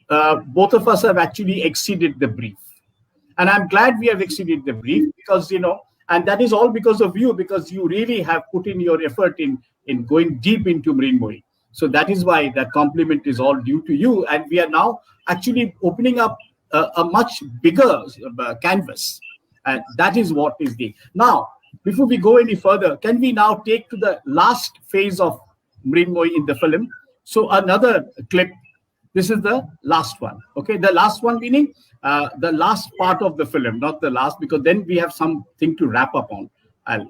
both of us have actually exceeded the brief. And I'm glad we have exceeded the brief because, and that is all because of you, because you really have put in your effort in going deep into Mrinmoyee. So that is why that compliment is all due to you. And we are now actually opening up a much bigger canvas. And that is what is the... Now, before we go any further, can we now take to the last phase of Mrinmoyee in the film? So another clip. This is the last one. Okay, the last one meaning the last part of the film, not the last, because then we have something to wrap up on. I'll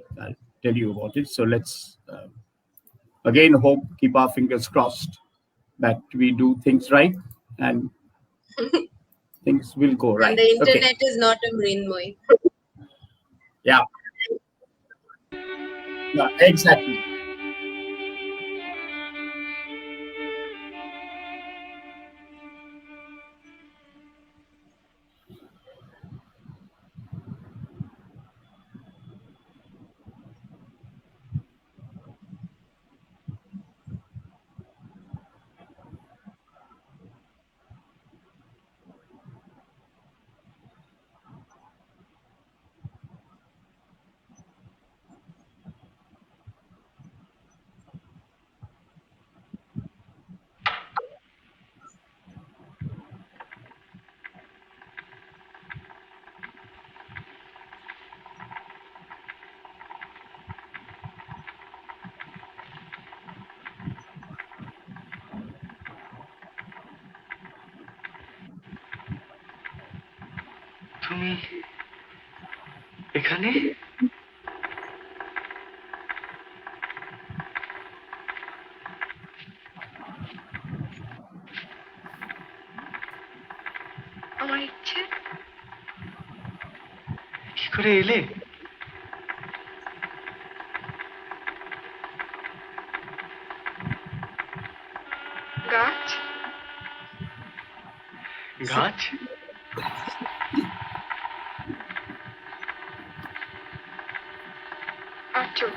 tell you about it. So let's again hope, keep our fingers crossed that we do things right and things will go right. And the internet is not a Mrinmoyee. Yeah. Yeah, exactly. তুমি এখানে আমার ইচ্ছে কি করে এলে? গাছ घाच Acho.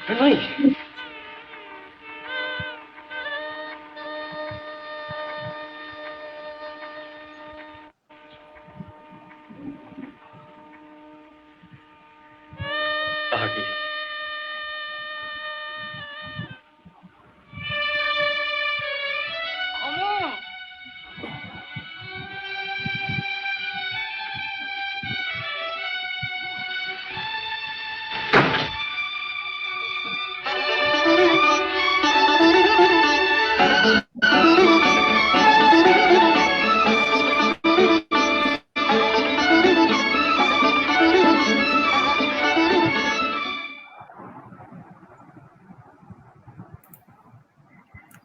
Mrinmoyee. आगे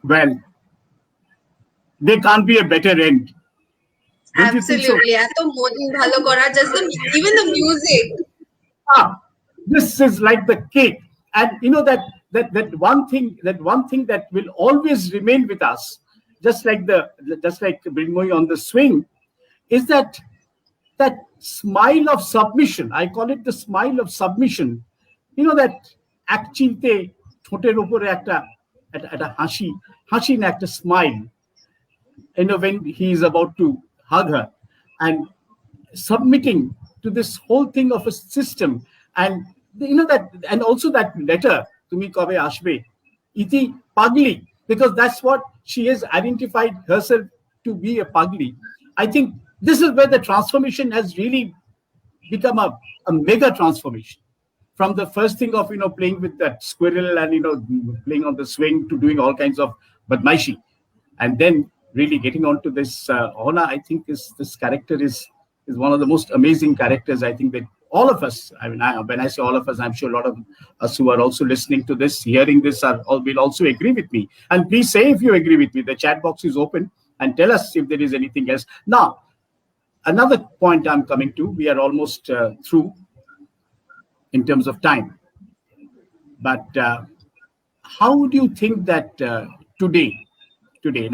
Well, there can't be a better end. Don't you think so? Absolutely. এত মন ভালো করা, just the even the music. This is like the cake. And you know that one thing that will always remain with us, just like Mrinmoyee on the swing, is that smile of submission. I call it the smile of submission. You know that actually ঠোঁটের উপরে একটা হাসি না একটা smile. You know, when he is about to hug her and submitting to this whole thing of a system. And you know that, and also that letter, tumi kobe ashbe, iti pagli, because that's what she has identified herself to be, a pagli. I think this is where the transformation has really become a mega transformation, from the first thing of playing with that squirrel and playing on the swing to doing all kinds of badmaishi, and then really getting onto this Ahana. I think this character is one of the most amazing characters. I think that all of us, I mean, when I say all of us, I'm sure a lot of us who are also listening to this, hearing this, will also agree with me. And please say if you agree with me. The chat box is open, and tell us if there is anything else. Now, another point I'm coming to, we are almost through in terms of time. But how do you think that today,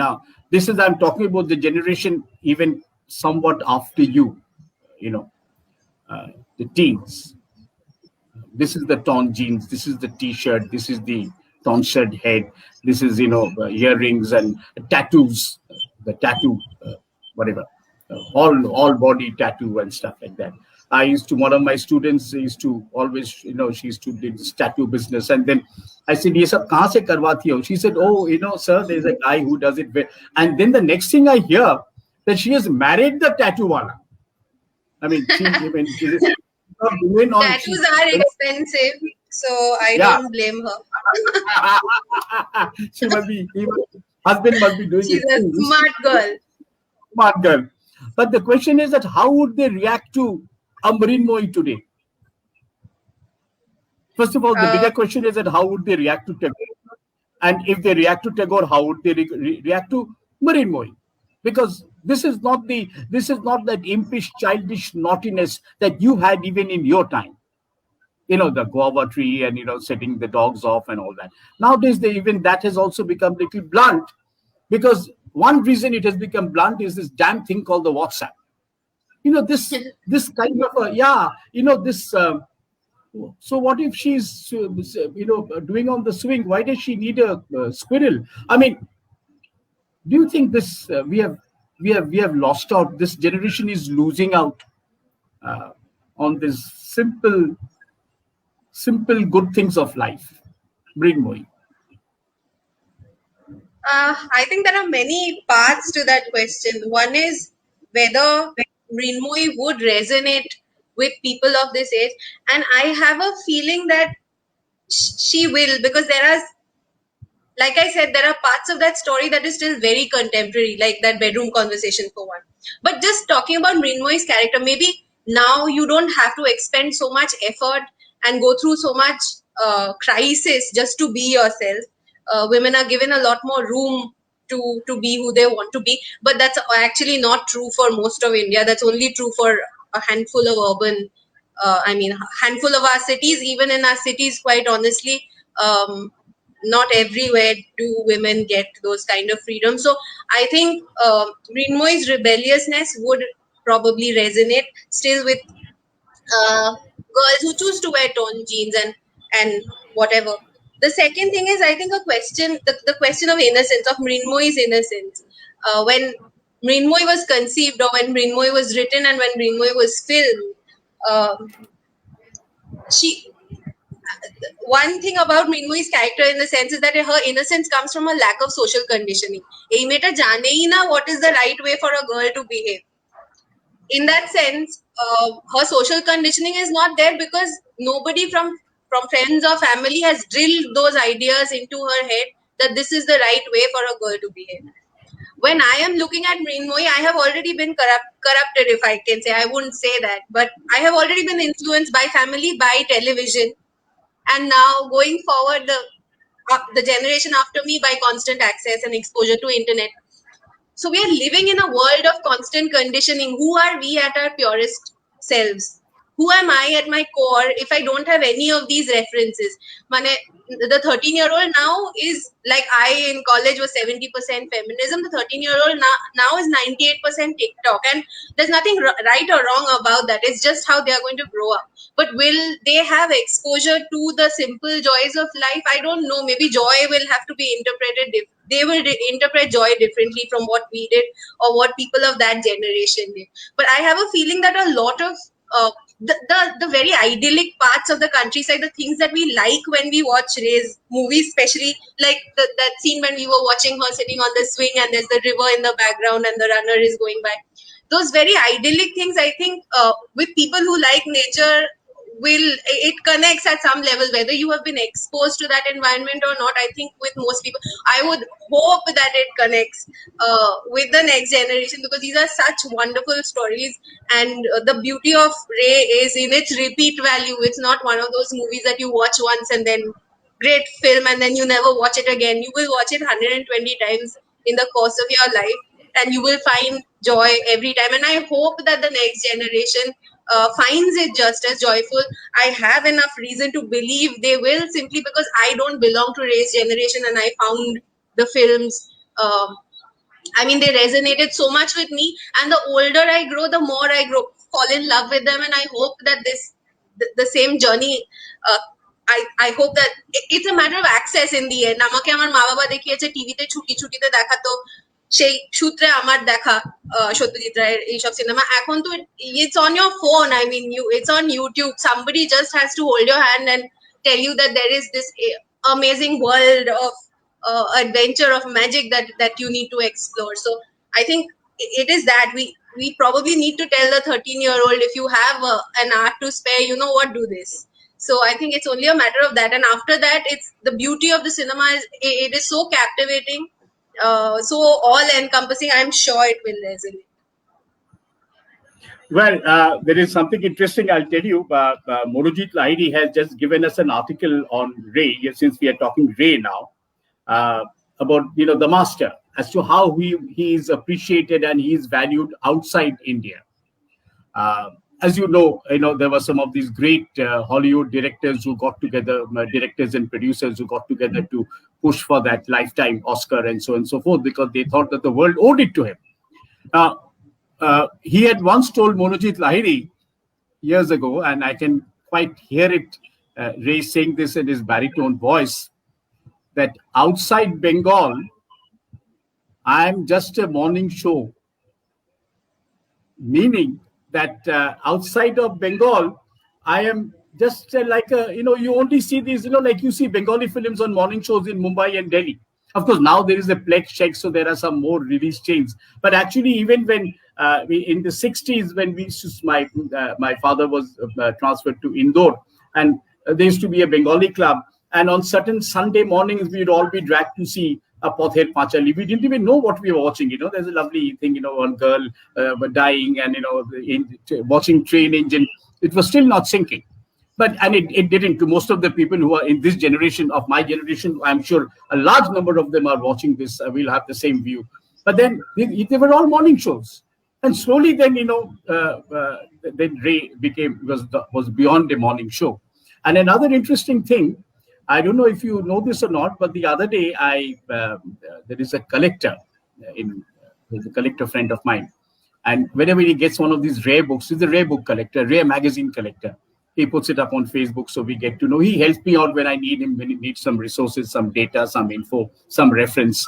now, this is, I'm talking about the generation even somewhat after you, the teens. This is the torn jeans, this is the t-shirt, this is the tonsured head, this is, earrings and tattoos, the tattoo, whatever, all body tattoo and stuff like that. One of my students used to always, she used to do this tattoo business. And then I said, ye sab kahan se karwati ho? She said, oh, sir, there's a guy who does it. And then the next thing I hear, that she has married the tattoo wala. I mean, Tattoos are expensive, so I don't blame her. She must be, husband must be doing She's it. a smart girl. Smart girl. But the question is that how would they react to a Mrinmoyee today? First of all, the bigger question is that how would they react to Tagore? And if they react to Tagore, how would they react to Mrinmoyee? Because this is not that impish, childish naughtiness that you had even in your time. The guava tree and setting the dogs off and all that. Nowadays, even that has also become a little blunt, because one reason it has become blunt is this damn thing called the WhatsApp. This kind of this. So what if she's doing on the swing? Why does she need a squirrel? I mean, do you think this we have lost out? This generation is losing out on this simple good things of life. Mrinmoyee. I think there are many parts to that question. One is whether Mrinmoyee would resonate with people of this age, and I have a feeling that she will, because there are, like I said, there are parts of that story that is still very contemporary, like that bedroom conversation for one. But just talking about Mrinmoyee's character, maybe now you don't have to expend so much effort and go through so much crisis just to be yourself. Women are given a lot more room to be who they want to be, but that's actually not true for most of India. That's only true for a handful of urban, handful of our cities. Even in our cities, quite honestly, not everywhere do women get those kind of freedom. So I think Mrinmoyee's rebelliousness would probably resonate still with girls who choose to wear torn jeans and whatever. The second thing is, I think, the question of innocence, of Mrinmoyee's innocence. When Mrinmoyee was conceived, or when Mrinmoyee was written, and when Mrinmoyee was filmed, she one thing about Mrinmoyee's character in the sense is that her innocence comes from a lack of social conditioning. Ei meta jane hi na what is the right way for a girl to behave. In that sense, her social conditioning is not there because nobody from friends or family has drilled those ideas into her head that this is the right way for a girl to behave. When I am looking at Mrinmoyee, I have already been corrupted, if I can say. I wouldn't say that, but I have already been influenced by family, by television, and now going forward, the generation after me, by constant access and exposure to internet. So we are living in a world of constant conditioning. Who are we at our purest selves? Who am I at my core if I don't have any of these references? The 13-year-old now is like I in college was 70% feminism. The 13-year-old now is 98% TikTok. And there's nothing right or wrong about that. It's just how they are going to grow up. But will they have exposure to the simple joys of life? I don't know. Maybe joy will have to be interpreted. They will interpret joy differently from what we did or what people of that generation did. But I have a feeling that a lot of the very idyllic parts of the countryside, the things that we like when we watch Ray's movies, especially like that scene when we were watching her sitting on the swing and there's the river in the background and the runner is going by. Those very idyllic things, I think, with people who like nature, it connects at some level, whether you have been exposed to that environment or not. I think with most people, I would hope that it connects with the next generation, because these are such wonderful stories, and the beauty of Ray is in its repeat value. It's not one of those movies that you watch once and then great film and then you never watch it again. You will watch it 120 times in the course of your life, and you will find joy every time. And I hope that the next generation finds it just as joyful. I have enough reason to believe they will, simply because I don't belong to Ray's generation, and I found the films, they resonated so much with me. And the older I grow, the more I fall in love with them. And I hope that the same journey, I hope that it's a matter of access in the end. আমাকে আমার মা বাবা দেখিয়েছে টিভিতে ছুটিতে দেখাতো, সেই সূত্রে আমার দেখা সত্যজিৎ রায়ের এইসব সিনেমা। এখন তো it's on your phone. It's on YouTube. Somebody just has to hold your hand and tell you that there is this amazing world of adventure, of magic that you need to explore. So I think it is that we probably need to tell the 13-year-old, if you have an art to spare, you know what, do this. So I think it's only a matter of that. And after that, it's the beauty of the cinema it is so captivating, so all-encompassing. I'm sure it will resonate. Well, there is something interesting I'll tell you. Morojit Lahiri has just given us an article on Ray, since we are talking Ray now, about the master, as to how he is appreciated and he is valued outside India. As you know, there were some of these great Hollywood directors who got together, directors and producers who got together to push for that lifetime Oscar and so on and so forth, because they thought that the world owed it to him. He had once told Morojit Lahiri years ago, and I can quite hear it, Ray saying this in his baritone voice, that outside Bengal, I'm just a morning show. Meaning that outside of Bengal, I am just like you only see these, like you see Bengali films on morning shows in Mumbai and Delhi. Of course, now there is a Plex check, so there are some more release chains. But actually, even when in the 60s, when my father was transferred to Indore, and there used to be a Bengali club, and on certain Sunday mornings, we'd all be dragged to see Pother Pachali. We didn't even know what we were watching. There's a lovely thing, one girl dying and, watching train engine. It was still not sinking. And it didn't. To most of the people who are in this generation, of my generation, I'm sure a large number of them are watching this, will have the same view. But then they were all morning shows. And slowly then, then Ray was beyond a morning show. And another interesting thing, I don't know if you know this or not, but the other day there is a collector, there's a collector friend of mine. And whenever he gets one of these rare books, he's a rare book collector, rare magazine collector. He puts it up on Facebook, so we get to know. He helps me out when I need him, when he needs some resources, some data, some info, some reference.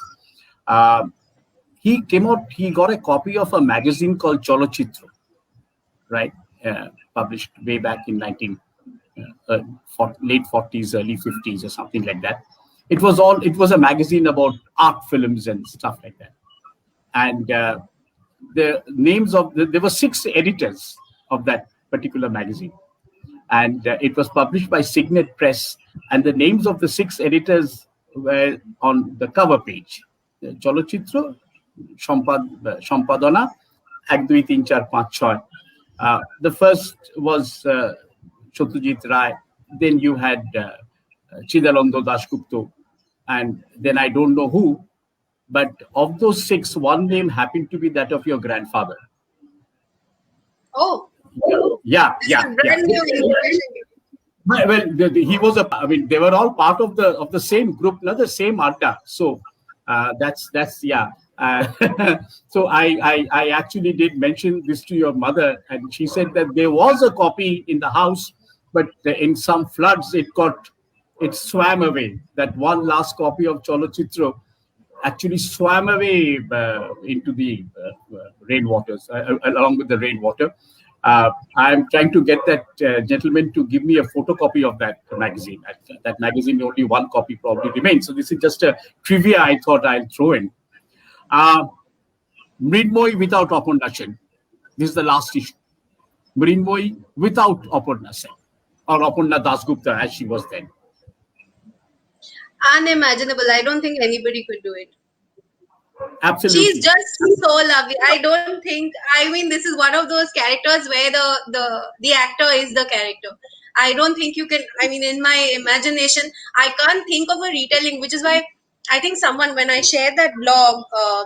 He got a copy of a magazine called Cholochitra, right? Published way back in late 40s, early 50s or something like that. It was a magazine about art films and stuff like that. And the names there were 6 editors of that particular magazine. And it was published by Signet Press. And the names of the 6 editors were on the cover page. Cholochitra, Sampadana, 1, 2, 3, 4, 5, 6. The first was Satyajit Ray. Then you had Chidalando Dasgupta. And then I don't know who. But of those 6, one name happened to be that of your grandfather. Oh. Yeah. Brand new information. Well, he was they were all part of the same group, not the same adda. So that's yeah. So I actually did mention this to your mother, and she said that there was a copy in the house, but in some floods it swam away. That one last copy of Cholochitra actually swam away into the rainwaters, along with the rainwater. I'm trying to get that gentleman to give me a photocopy of that magazine. That magazine, only one copy probably remains. So this is just a trivia I thought I'll throw in. Mrinmoyee without Aparna Sen. This is the last issue. Mrinmoyee without Aparna Sen, or Aparna Dasgupta as she was then. Unimaginable. I don't think anybody could do it. Absolutely. She's just so lovely. This is one of those characters where the actor is the character. I don't think you can, in my imagination, I can't think of a retelling, which is why I think when I shared that blog,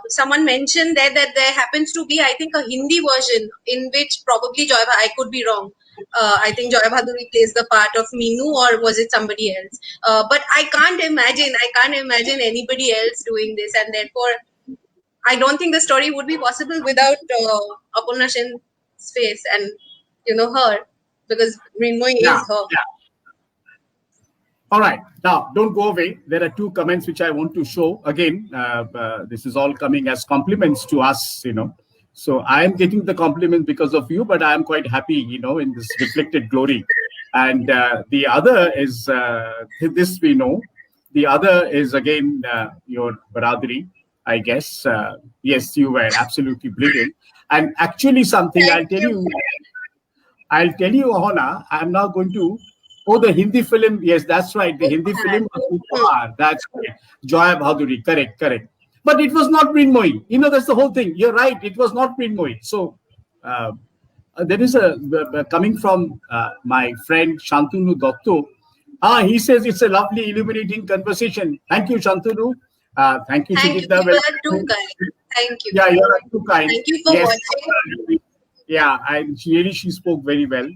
someone mentioned that there happens to be, I think, a Hindi version in which probably I could be wrong. I think Joy Bhaduri plays the part of Meenu, or was it somebody else? But I can't imagine anybody else doing this, and therefore I don't think the story would be possible without Aparna Sen's face and her, because Mrinmoyee is her. Yeah. All right, now don't go away. There are 2 comments which I want to show. Again, this is all coming as compliments to us, So I am getting the compliment because of you, but I am quite happy, in this reflected glory. And the other is, this we know. The other is, again, your Baradari, I guess. Yes, you were absolutely brilliant. And actually something I'll tell you, Ahana, I'm now going to, the Hindi film. Yes, that's right. The Hindi film was that's right. Joy Bhaduri, correct. But it was not Mrinmoyee. That's the whole thing. You're right. It was not Mrinmoyee. So there is coming from my friend Shantanu Dotto. He says it's a lovely, illuminating conversation. Thank you, Shantanu. Thank you, Sujita. You are too kind. Thank you. Yeah, you are too kind. Thank you for watching. Yeah, she spoke very well.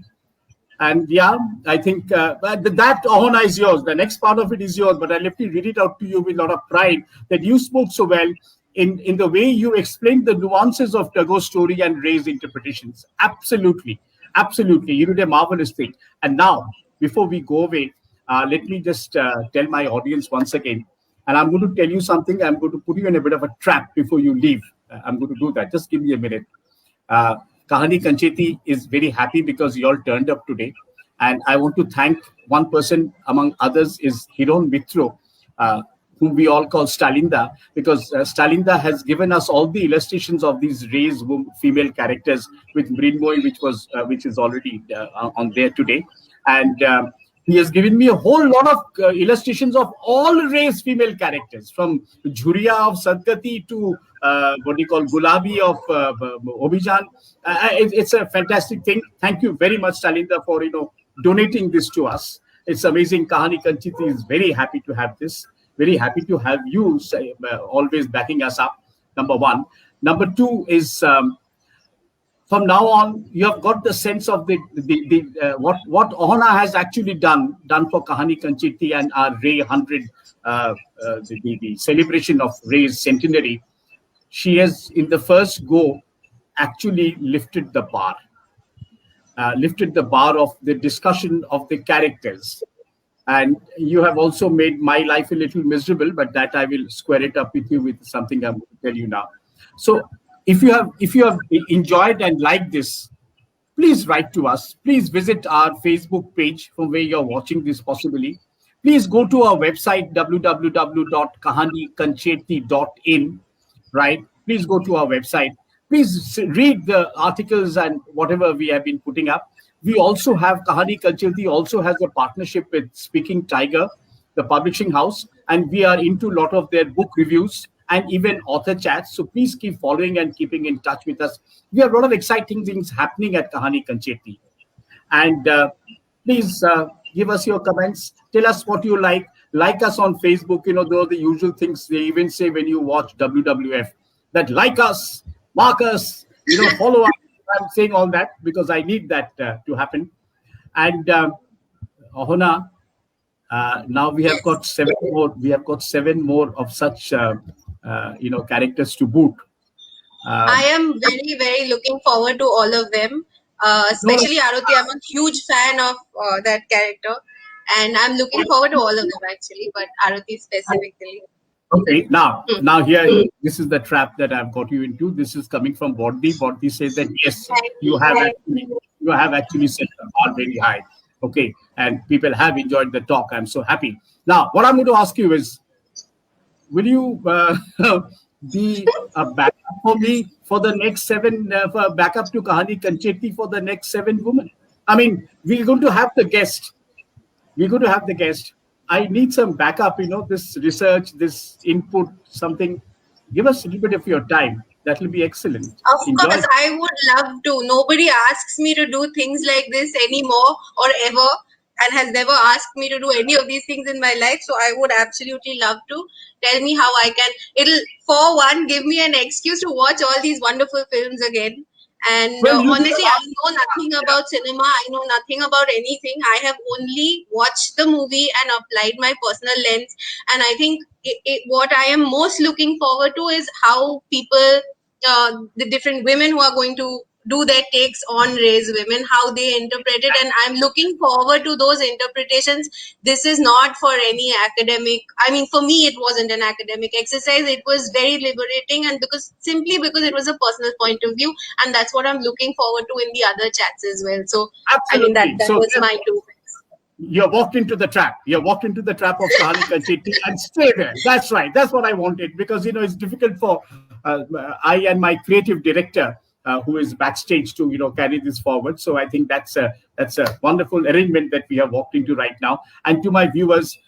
And yeah, I think that Ahana is yours. The next part of it is yours, but I let me read it out to you with a lot of pride that you spoke so well in the way you explained the nuances of Tagore's story and Ray's interpretations. Absolutely. You did a marvelous thing. And now, before we go away, let me just tell my audience once again, and I'm going to tell you something. I'm going to put you in a bit of a trap before you leave. I'm going to do that. Just give me a minute. Kahani Kancheti is very happy because you all turned up today. And I want to thank one person among others is Hiron Mitro, whom we all call Stalinda, because Stalinda has given us all the illustrations of these Ray's female characters with Mrinmoyee, which is already on there today. And He has given me a whole lot of illustrations of all Ray's female characters, from Jhuria of Sadgati to what do you call Gulabi of Obhijan. It's a fantastic thing. Thank you very much, Salinda, for donating this to us. It's amazing. Kahani Kanchiti is very happy to have this. Very happy to have you always backing us up. Number one. Number two is, from now on, you have got the sense of what Ahana has actually done for Kahani Kanchiti and our Ray 100, the celebration of Ray's centenary. She has, in the first go, actually lifted the bar of the discussion of the characters. And you have also made my life a little miserable, but that I will square it up with you with something I'm going to tell you now. So if you have enjoyed and liked this, please write to us. Please visit our Facebook page from where you're watching this possibly. Please go to our website, www.kahanikancheti.in, right? Please go to our website. Please read the articles and whatever we have been putting up. We also have, Kahani Kancheti also has a partnership with Speaking Tiger, the publishing house, and we are into a lot of their book reviews and even author chats. So please keep following and keeping in touch with us. We have a lot of exciting things happening at Kahani Kancheti. And please give us your comments. Tell us what you like. Like us on Facebook. Those are the usual things they even say when you watch WWF. That like us, mark us, follow us. I'm saying all that because I need that to happen. And Ahana, now we have got 7 more. We have got 7 more of such, characters to boot. I am very, very looking forward to all of them. Especially Aruti. I'm a huge fan of that character, and I'm looking forward to all of them actually. But Aruti specifically. Okay, now here, this is the trap that I've got you into. This is coming from Bodhi. Bodhi says that yes, you have actually set the bar very high. Okay, and people have enjoyed the talk. I'm so happy. Now, what I'm going to ask you is, will you be a backup for me for the next 7, backup to Kahani Kancheti for the next 7 women? I mean, we're going to have the guest. I need some backup, this research, this input, something. Give us a little bit of your time. That will be excellent. Of course, I would love to. Nobody asks me to do things like this anymore or ever, and has never asked me to do any of these things in my life. So I would absolutely love to. Tell me how I can. It'll, for one, give me an excuse to watch all these wonderful films again. And honestly, I know nothing about cinema. I know nothing about anything. I have only watched the movie and applied my personal lens. And I think what I am most looking forward to is how people, the different women who are going to do their takes on Ray's women, how they interpret it. And I'm looking forward to those interpretations. This is not for any academic. I mean, for me, it wasn't an academic exercise. It was very liberating, and simply because it was a personal point of view. And that's what I'm looking forward to in the other chats as well. So, absolutely. I mean, that was my 2 cents. You walked into the trap. You walked into the trap of Kahani Kancheti and stay there. That's right. That's what I wanted, because, it's difficult for I and my creative director, who is backstage to carry this forward. So I think that's a wonderful arrangement that we have walked into right now. And to my viewers,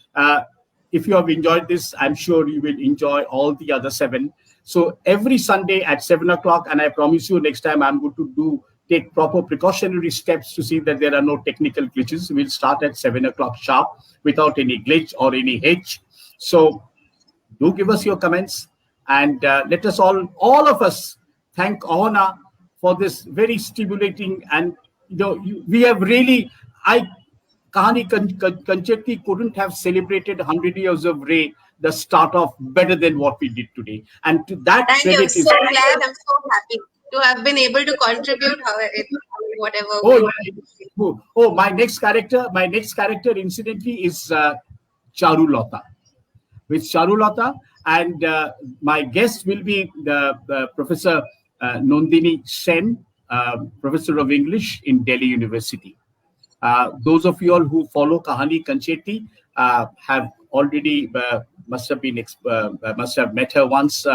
if you have enjoyed this, I'm sure you will enjoy all the other 7. So every Sunday at 7 o'clock, and I promise you next time I'm going to take proper precautionary steps to see that there are no technical glitches. We'll start at 7 o'clock sharp without any glitch or any hitch. So do give us your comments, and let us all of us thank Ahana for this very stimulating, and we have really, Kahani Kancheti couldn't have celebrated 100 years of Ray, the start off, better than what we did today. And to that credit is... I'm so glad, I'm so happy to have been able to contribute whatever. My next character incidentally is Charulata. With Charulata, and my guest will be the Professor Nandini Sen, Professor of English in Delhi University. Those of you all who follow Kahani Kancheti have already must have met her once.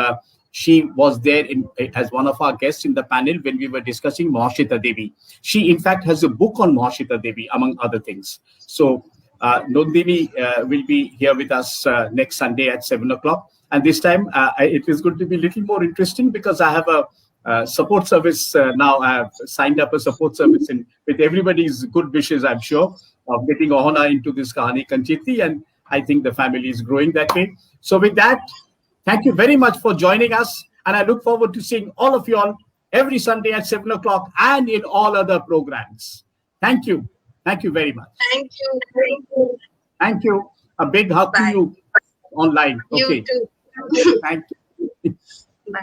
She was there as one of our guests in the panel when we were discussing Mahashita Devi. She, in fact, has a book on Mahashita Devi, among other things. So Nondini will be here with us next Sunday at 7 o'clock. And this time it is going to be a little more interesting because I have a support service now. I have signed up a support service with everybody's good wishes, I'm sure, of getting Ahana into this Kahani Kanchiti. And I think the family is growing that way. So with that, thank you very much for joining us. And I look forward to seeing all of you all every Sunday at 7 o'clock and in all other programs. Thank you. Thank you very much. Thank you. Thank you. Thank you. A big hug to you online. Okay. You too. Thank you. Bye.